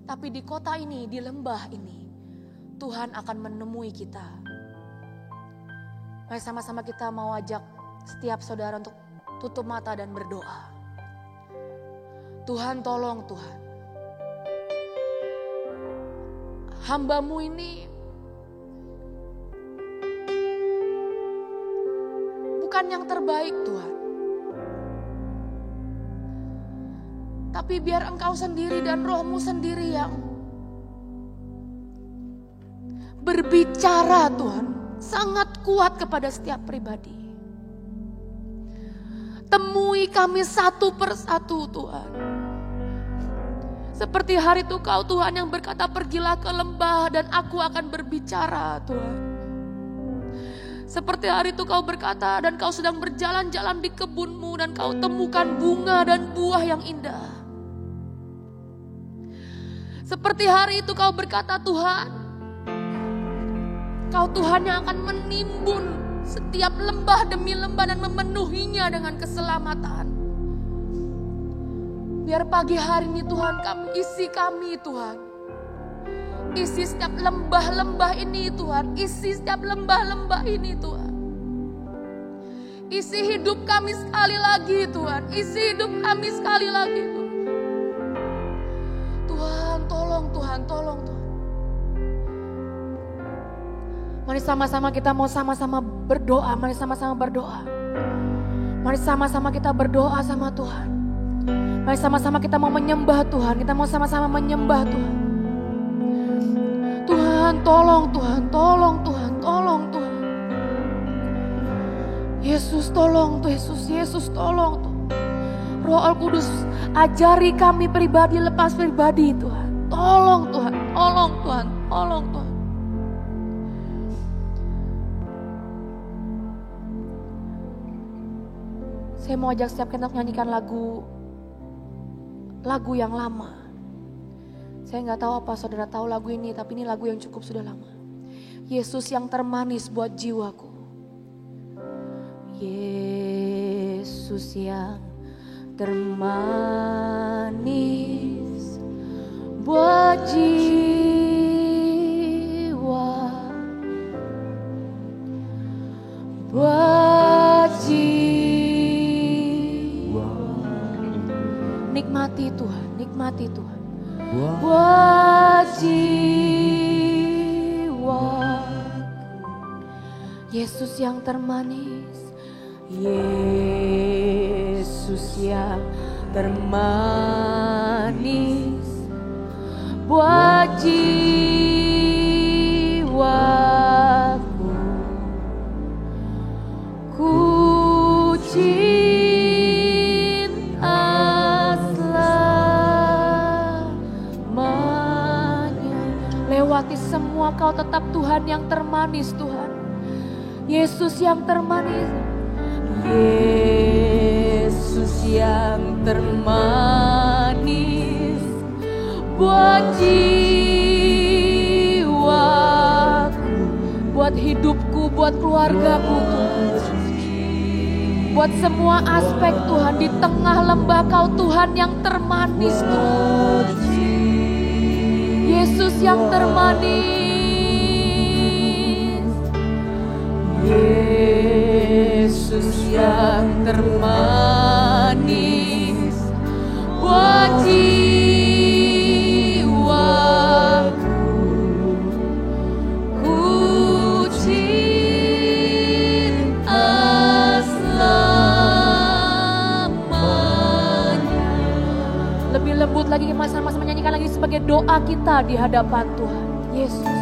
Tapi di kota ini, di lembah ini, Tuhan akan menemui kita. Mari sama-sama kita mau ajak setiap saudara untuk tutup mata dan berdoa. Tuhan tolong Tuhan. Hamba-Mu ini bukan yang terbaik Tuhan. Tapi biar Engkau sendiri dan Roh-Mu sendiri yang berbicara Tuhan. Sangat kuat kepada setiap pribadi. Temui kami satu persatu Tuhan. Seperti hari itu Kau Tuhan yang berkata, pergilah ke lembah dan aku akan berbicara Tuhan. Seperti hari itu Kau berkata dan Kau sedang berjalan-jalan di kebunmu dan Kau temukan bunga dan buah yang indah. Seperti hari itu Kau berkata, Tuhan, Kau Tuhan yang akan menimbun setiap lembah demi lembah dan memenuhinya dengan keselamatan. Biar pagi hari ini Tuhan isi kami Tuhan. Isi setiap lembah-lembah ini Tuhan. Isi setiap lembah-lembah ini Tuhan. Isi hidup kami sekali lagi Tuhan. Isi hidup kami sekali lagi Tuhan. Tuhan tolong Tuhan, tolong Tuhan. Mari sama-sama kita mau sama-sama berdoa. Mari sama-sama berdoa. Mari sama-sama kita berdoa sama Tuhan. Mari sama-sama kita mau menyembah Tuhan. Kita mau sama-sama menyembah Tuhan. Tuhan tolong Tuhan, tolong Tuhan, tolong Tuhan. Yesus tolong Tuhan, Yesus tolong Tuhan. Roh Al-Kudus ajari kami pribadi lepas pribadi Tuhan. Tolong Tuhan, tolong Tuhan, tolong Tuhan. Saya mau ajak setiap kita nyanyikan lagu yang lama. Saya nggak tahu apa saudara tahu lagu ini, tapi ini lagu yang cukup sudah lama. Yesus yang termanis buat jiwaku. Yesus yang termanis buat jiwa, buat jiwa. Nikmati Tuhan, nikmati Tuhan. Buat jiwa, Yesus yang termanis, Yesus yang termanis buat jiwaku. Ku lewati semua Kau tetap Tuhan yang termanis Tuhan. Yesus yang termanis. Yesus yang termanis buat jiwaku, buat hidupku, buat keluargaku Tuhan. Buat semua aspek Tuhan, di tengah lembah Kau Tuhan yang termanis Tuhan. Yesus yang termanis, Yesus yang termanis buat jiwaku. Ku cinta selamanya. Lebih lembut lagi, mas-mas menyanyikan lagi sebagai doa kita di hadapan Tuhan. Yesus,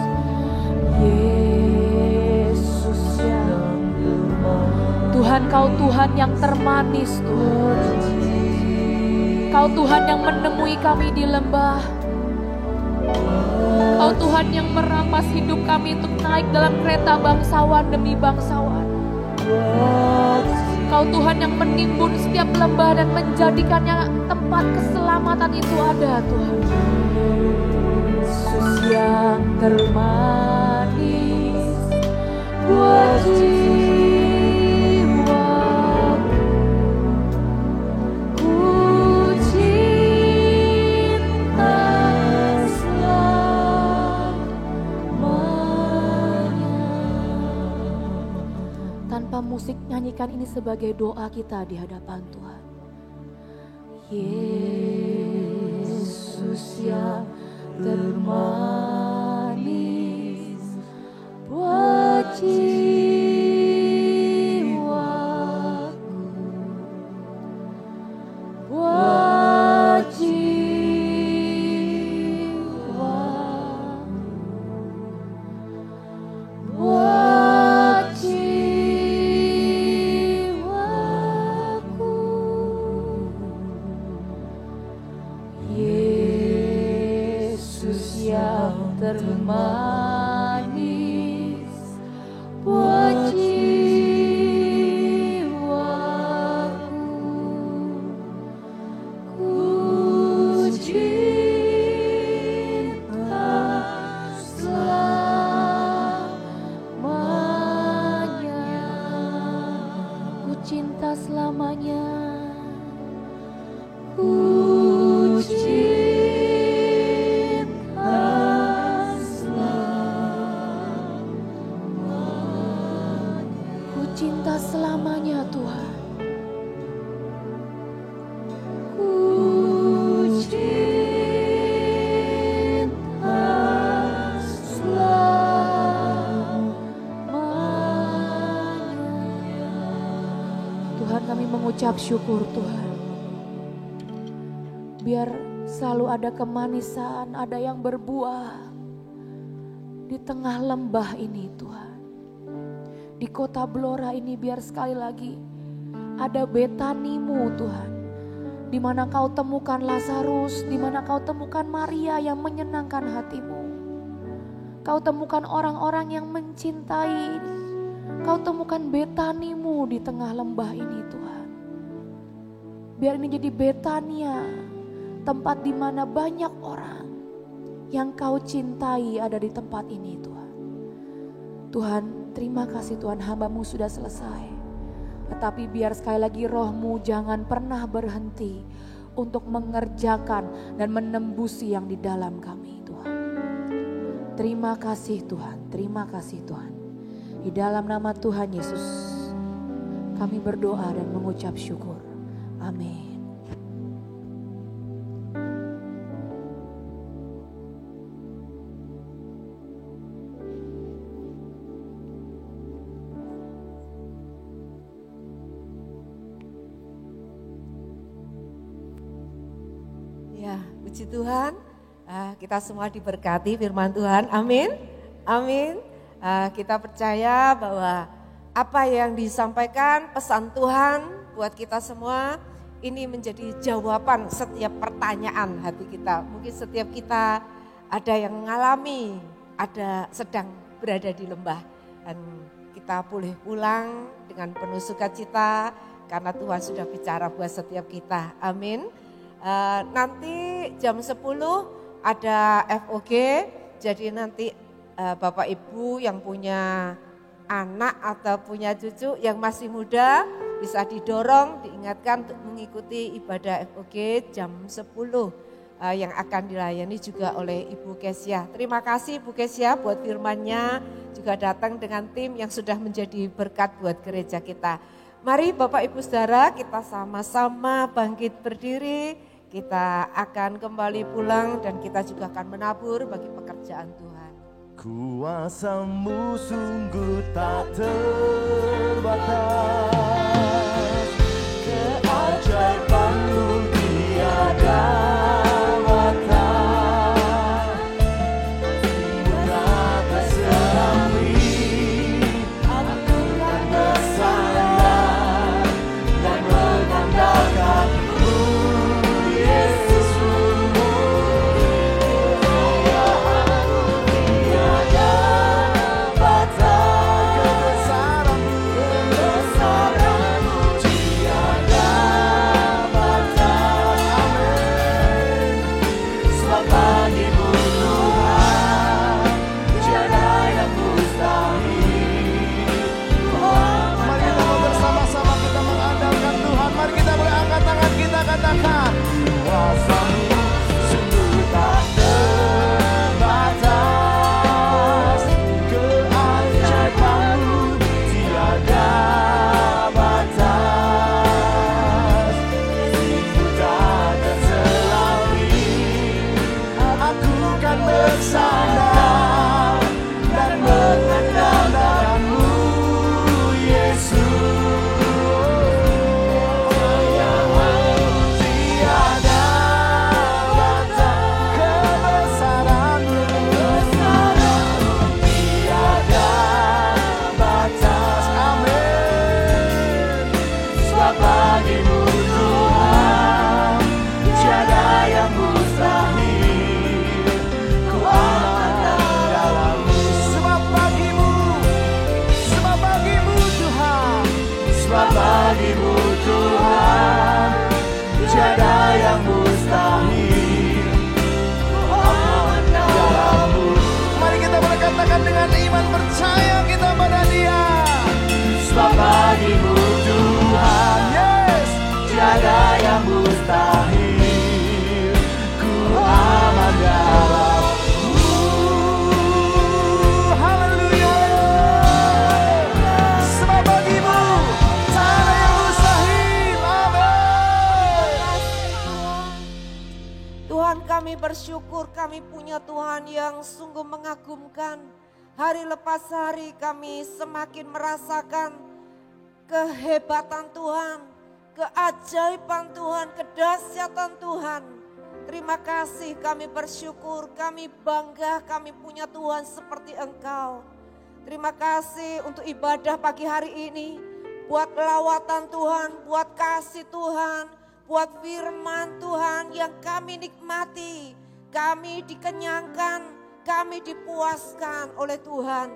Yesus yang Tuhan, Kau Tuhan yang termanis Tuhan. Kau Tuhan yang menemui kami di lembah. Kau Tuhan yang merampas hidup kami untuk naik dalam kereta bangsawan demi bangsawan. Kau Tuhan yang menimbun setiap lembah dan menjadikannya tempat keselamatan itu ada Tuhan. Yesus yang termanis buat jiwaku. Ku cinta selamanya. Tanpa musik, nyanyikan ini sebagai doa kita di hadapan Tuhan. Yesus yang termanis buat jiwaku, buat jiwaku, buat jiwaku. termanis buat jiwaku. Ku cinta selamanya. Ku cinta selamanya. Ku cinta selamanya. Ku cinta selamanya Tuhan. Ku cinta selamanya. Tuhan, kami mengucap syukur Tuhan. Biar selalu ada kemanisan, ada yang berbuah di tengah lembah ini Tuhan. Di kota Blora ini biar sekali lagi ada Betanimu Tuhan. Di mana Kau temukan Lazarus, di mana Kau temukan Maria yang menyenangkan hatimu. Kau temukan orang-orang yang mencintai. Kau temukan Betanimu di tengah lembah ini Tuhan. Biar ini jadi Betania, tempat di mana banyak orang yang Kau cintai ada di tempat ini Tuhan. Tuhan, terima kasih Tuhan, hamba-Mu sudah selesai. Tetapi biar sekali lagi Roh-Mu jangan pernah berhenti untuk mengerjakan dan menembusi yang di dalam kami Tuhan. Terima kasih Tuhan, terima kasih Tuhan. Di dalam nama Tuhan Yesus kami berdoa dan mengucap syukur. Amin. Ya, puji Tuhan, kita semua diberkati firman Tuhan, amin, amin. Kita percaya bahwa apa yang disampaikan pesan Tuhan buat kita semua, ini menjadi jawaban setiap pertanyaan hati kita. Mungkin setiap kita ada yang mengalami, ada sedang berada di lembah. Dan kita boleh pulang dengan penuh sukacita karena Tuhan sudah bicara buat setiap kita, amin. Nanti jam 10 ada FOG, jadi nanti Bapak Ibu yang punya anak atau punya cucu yang masih muda bisa didorong, diingatkan untuk mengikuti ibadah FOG jam 10 yang akan dilayani juga oleh Ibu Kesia. Terima kasih Ibu Kesia buat firman-Nya, juga datang dengan tim yang sudah menjadi berkat buat gereja kita. Mari Bapak Ibu Saudara, kita sama-sama bangkit berdiri. Kita akan kembali pulang dan kita juga akan menabur bagi pekerjaan Tuhan. Kuasa-Mu sungguh tak terbatas, keajaiban-Mu tiada batas. Mudah terselami, aku kan bersandar dan mengandalkan-Mu. Tiada yang mustahil, ku akan kami punya Tuhan yang sungguh mengagumkan. Hari lepas hari kami semakin merasakan kehebatan Tuhan, keajaiban Tuhan, kedahsyatan Tuhan. Terima kasih, kami bersyukur, kami bangga kami punya Tuhan seperti Engkau. Terima kasih untuk ibadah pagi hari ini, buat lawatan Tuhan, buat kasih Tuhan, buat firman Tuhan yang kami nikmati, kami dikenyangkan, kami dipuaskan oleh Tuhan.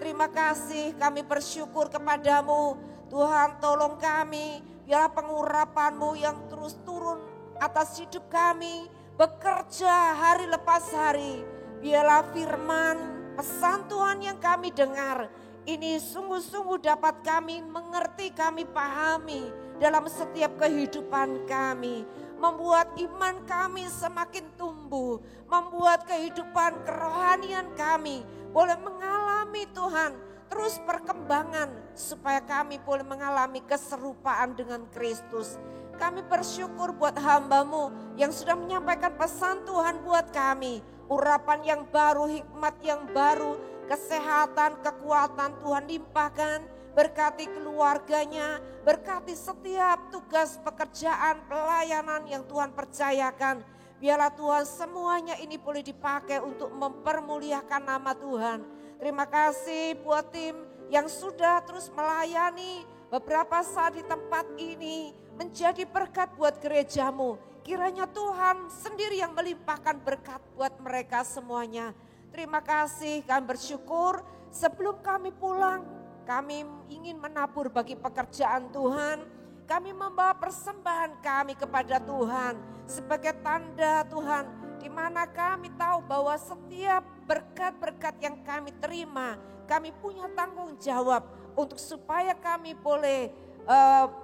Terima kasih, kami bersyukur kepadamu. Tuhan, tolong kami, biarlah pengurapan-Mu yang terus turun atas hidup kami, bekerja hari lepas hari. Biarlah firman, pesan Tuhan yang kami dengar, ini sungguh-sungguh dapat kami mengerti, kami pahami dalam setiap kehidupan kami. Membuat iman kami semakin tumbuh, membuat kehidupan kerohanian kami boleh mengalami Tuhan terus perkembangan supaya kami boleh mengalami keserupaan dengan Kristus. Kami bersyukur buat hamba-Mu yang sudah menyampaikan pesan Tuhan buat kami. Urapan yang baru, hikmat yang baru, kesehatan, kekuatan Tuhan limpahkan. Berkati keluarganya, berkati setiap tugas pekerjaan, pelayanan yang Tuhan percayakan. Biarlah Tuhan semuanya ini boleh dipakai untuk mempermuliakan nama Tuhan. Terima kasih buat tim yang sudah terus melayani beberapa saat di tempat ini. Menjadi berkat buat gereja-Mu. Kiranya Tuhan sendiri yang melimpahkan berkat buat mereka semuanya. Terima kasih, kami bersyukur. Sebelum kami pulang, kami ingin menabur bagi pekerjaan Tuhan. Kami membawa persembahan kami kepada Tuhan sebagai tanda Tuhan, di mana kami tahu bahwa setiap berkat-berkat yang kami terima, kami punya tanggung jawab untuk supaya kami boleh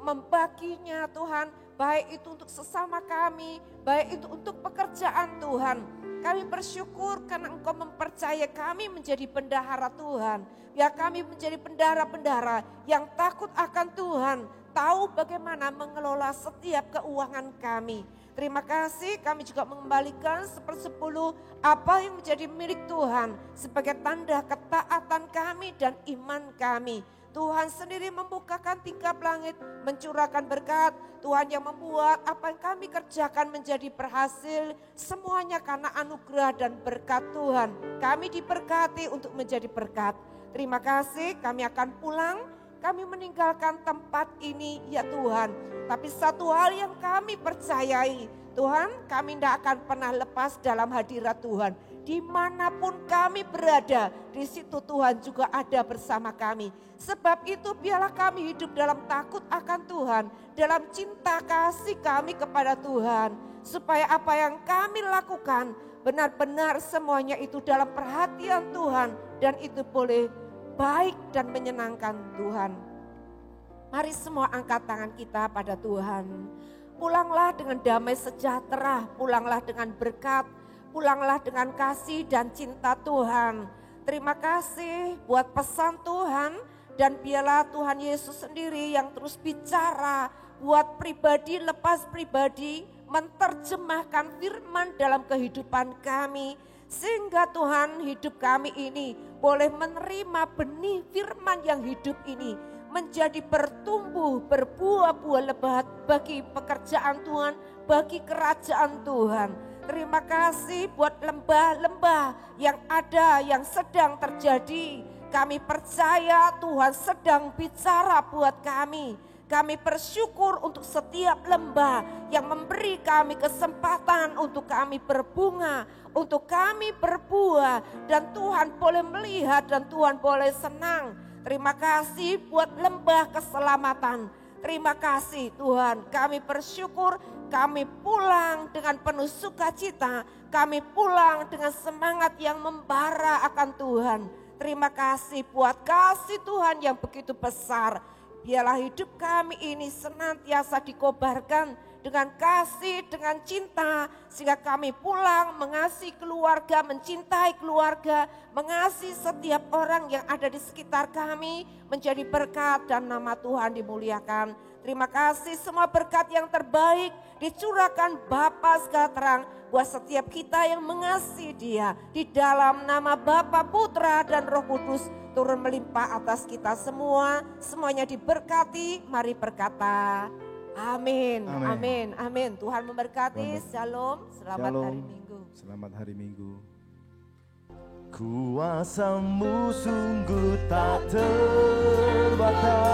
membaginya Tuhan, baik itu untuk sesama kami, baik itu untuk pekerjaan Tuhan. Kami bersyukur karena Engkau mempercayai kami menjadi bendahara Tuhan. Ya, kami menjadi bendahara-bendahara yang takut akan Tuhan, tahu bagaimana mengelola setiap keuangan kami. Terima kasih, kami juga mengembalikan 1/10 apa yang menjadi milik Tuhan sebagai tanda ketaatan kami dan iman kami. Tuhan sendiri membukakan tingkap langit, mencurahkan berkat. Tuhan yang membuat apa yang kami kerjakan menjadi berhasil. Semuanya karena anugerah dan berkat Tuhan. Kami diberkati untuk menjadi berkat. Terima kasih, kami akan pulang. Kami meninggalkan tempat ini ya Tuhan. Tapi satu hal yang kami percayai, Tuhan, kami tidak akan pernah lepas dalam hadirat Tuhan. Dimanapun kami berada, di situ Tuhan juga ada bersama kami. Sebab itu biarlah kami hidup dalam takut akan Tuhan, dalam cinta kasih kami kepada Tuhan. Supaya apa yang kami lakukan benar-benar semuanya itu dalam perhatian Tuhan dan itu boleh baik dan menyenangkan Tuhan. Mari semua angkat tangan kita pada Tuhan. Pulanglah dengan damai sejahtera, pulanglah dengan berkat, pulanglah dengan kasih dan cinta Tuhan. Terima kasih buat pesan Tuhan dan biarlah Tuhan Yesus sendiri yang terus bicara buat pribadi lepas pribadi, menerjemahkan firman dalam kehidupan kami. Sehingga Tuhan hidup kami ini boleh menerima benih firman yang hidup ini menjadi bertumbuh, berbuah-buah lebat bagi pekerjaan Tuhan, bagi kerajaan Tuhan. Terima kasih buat lembah-lembah yang ada, yang sedang terjadi. Kami percaya Tuhan sedang bicara buat kami. Kami bersyukur untuk setiap lembah yang memberi kami kesempatan untuk kami berbunga, untuk kami berbuah. Dan Tuhan boleh melihat dan Tuhan boleh senang. Terima kasih buat lembah keselamatan. Terima kasih Tuhan, kami bersyukur, kami pulang dengan penuh sukacita, kami pulang dengan semangat yang membara akan Tuhan. Terima kasih buat kasih Tuhan yang begitu besar. Biarlah hidup kami ini senantiasa dikobarkan dengan kasih, dengan cinta. Sehingga kami pulang mengasihi keluarga, mencintai keluarga, mengasihi setiap orang yang ada di sekitar kami. Menjadi berkat dan nama Tuhan dimuliakan. Terima kasih semua berkat yang terbaik dicurahkan Bapa segala terang buat setiap kita yang mengasihi Dia. Di dalam nama Bapa, Putra, dan Roh Kudus turun melimpah atas kita semua. Semuanya diberkati, mari berkata amin, amin, amin. Tuhan memberkati, shalom, selamat hari Minggu. Selamat hari Minggu. Kuasa-Mu sungguh tak terbatas.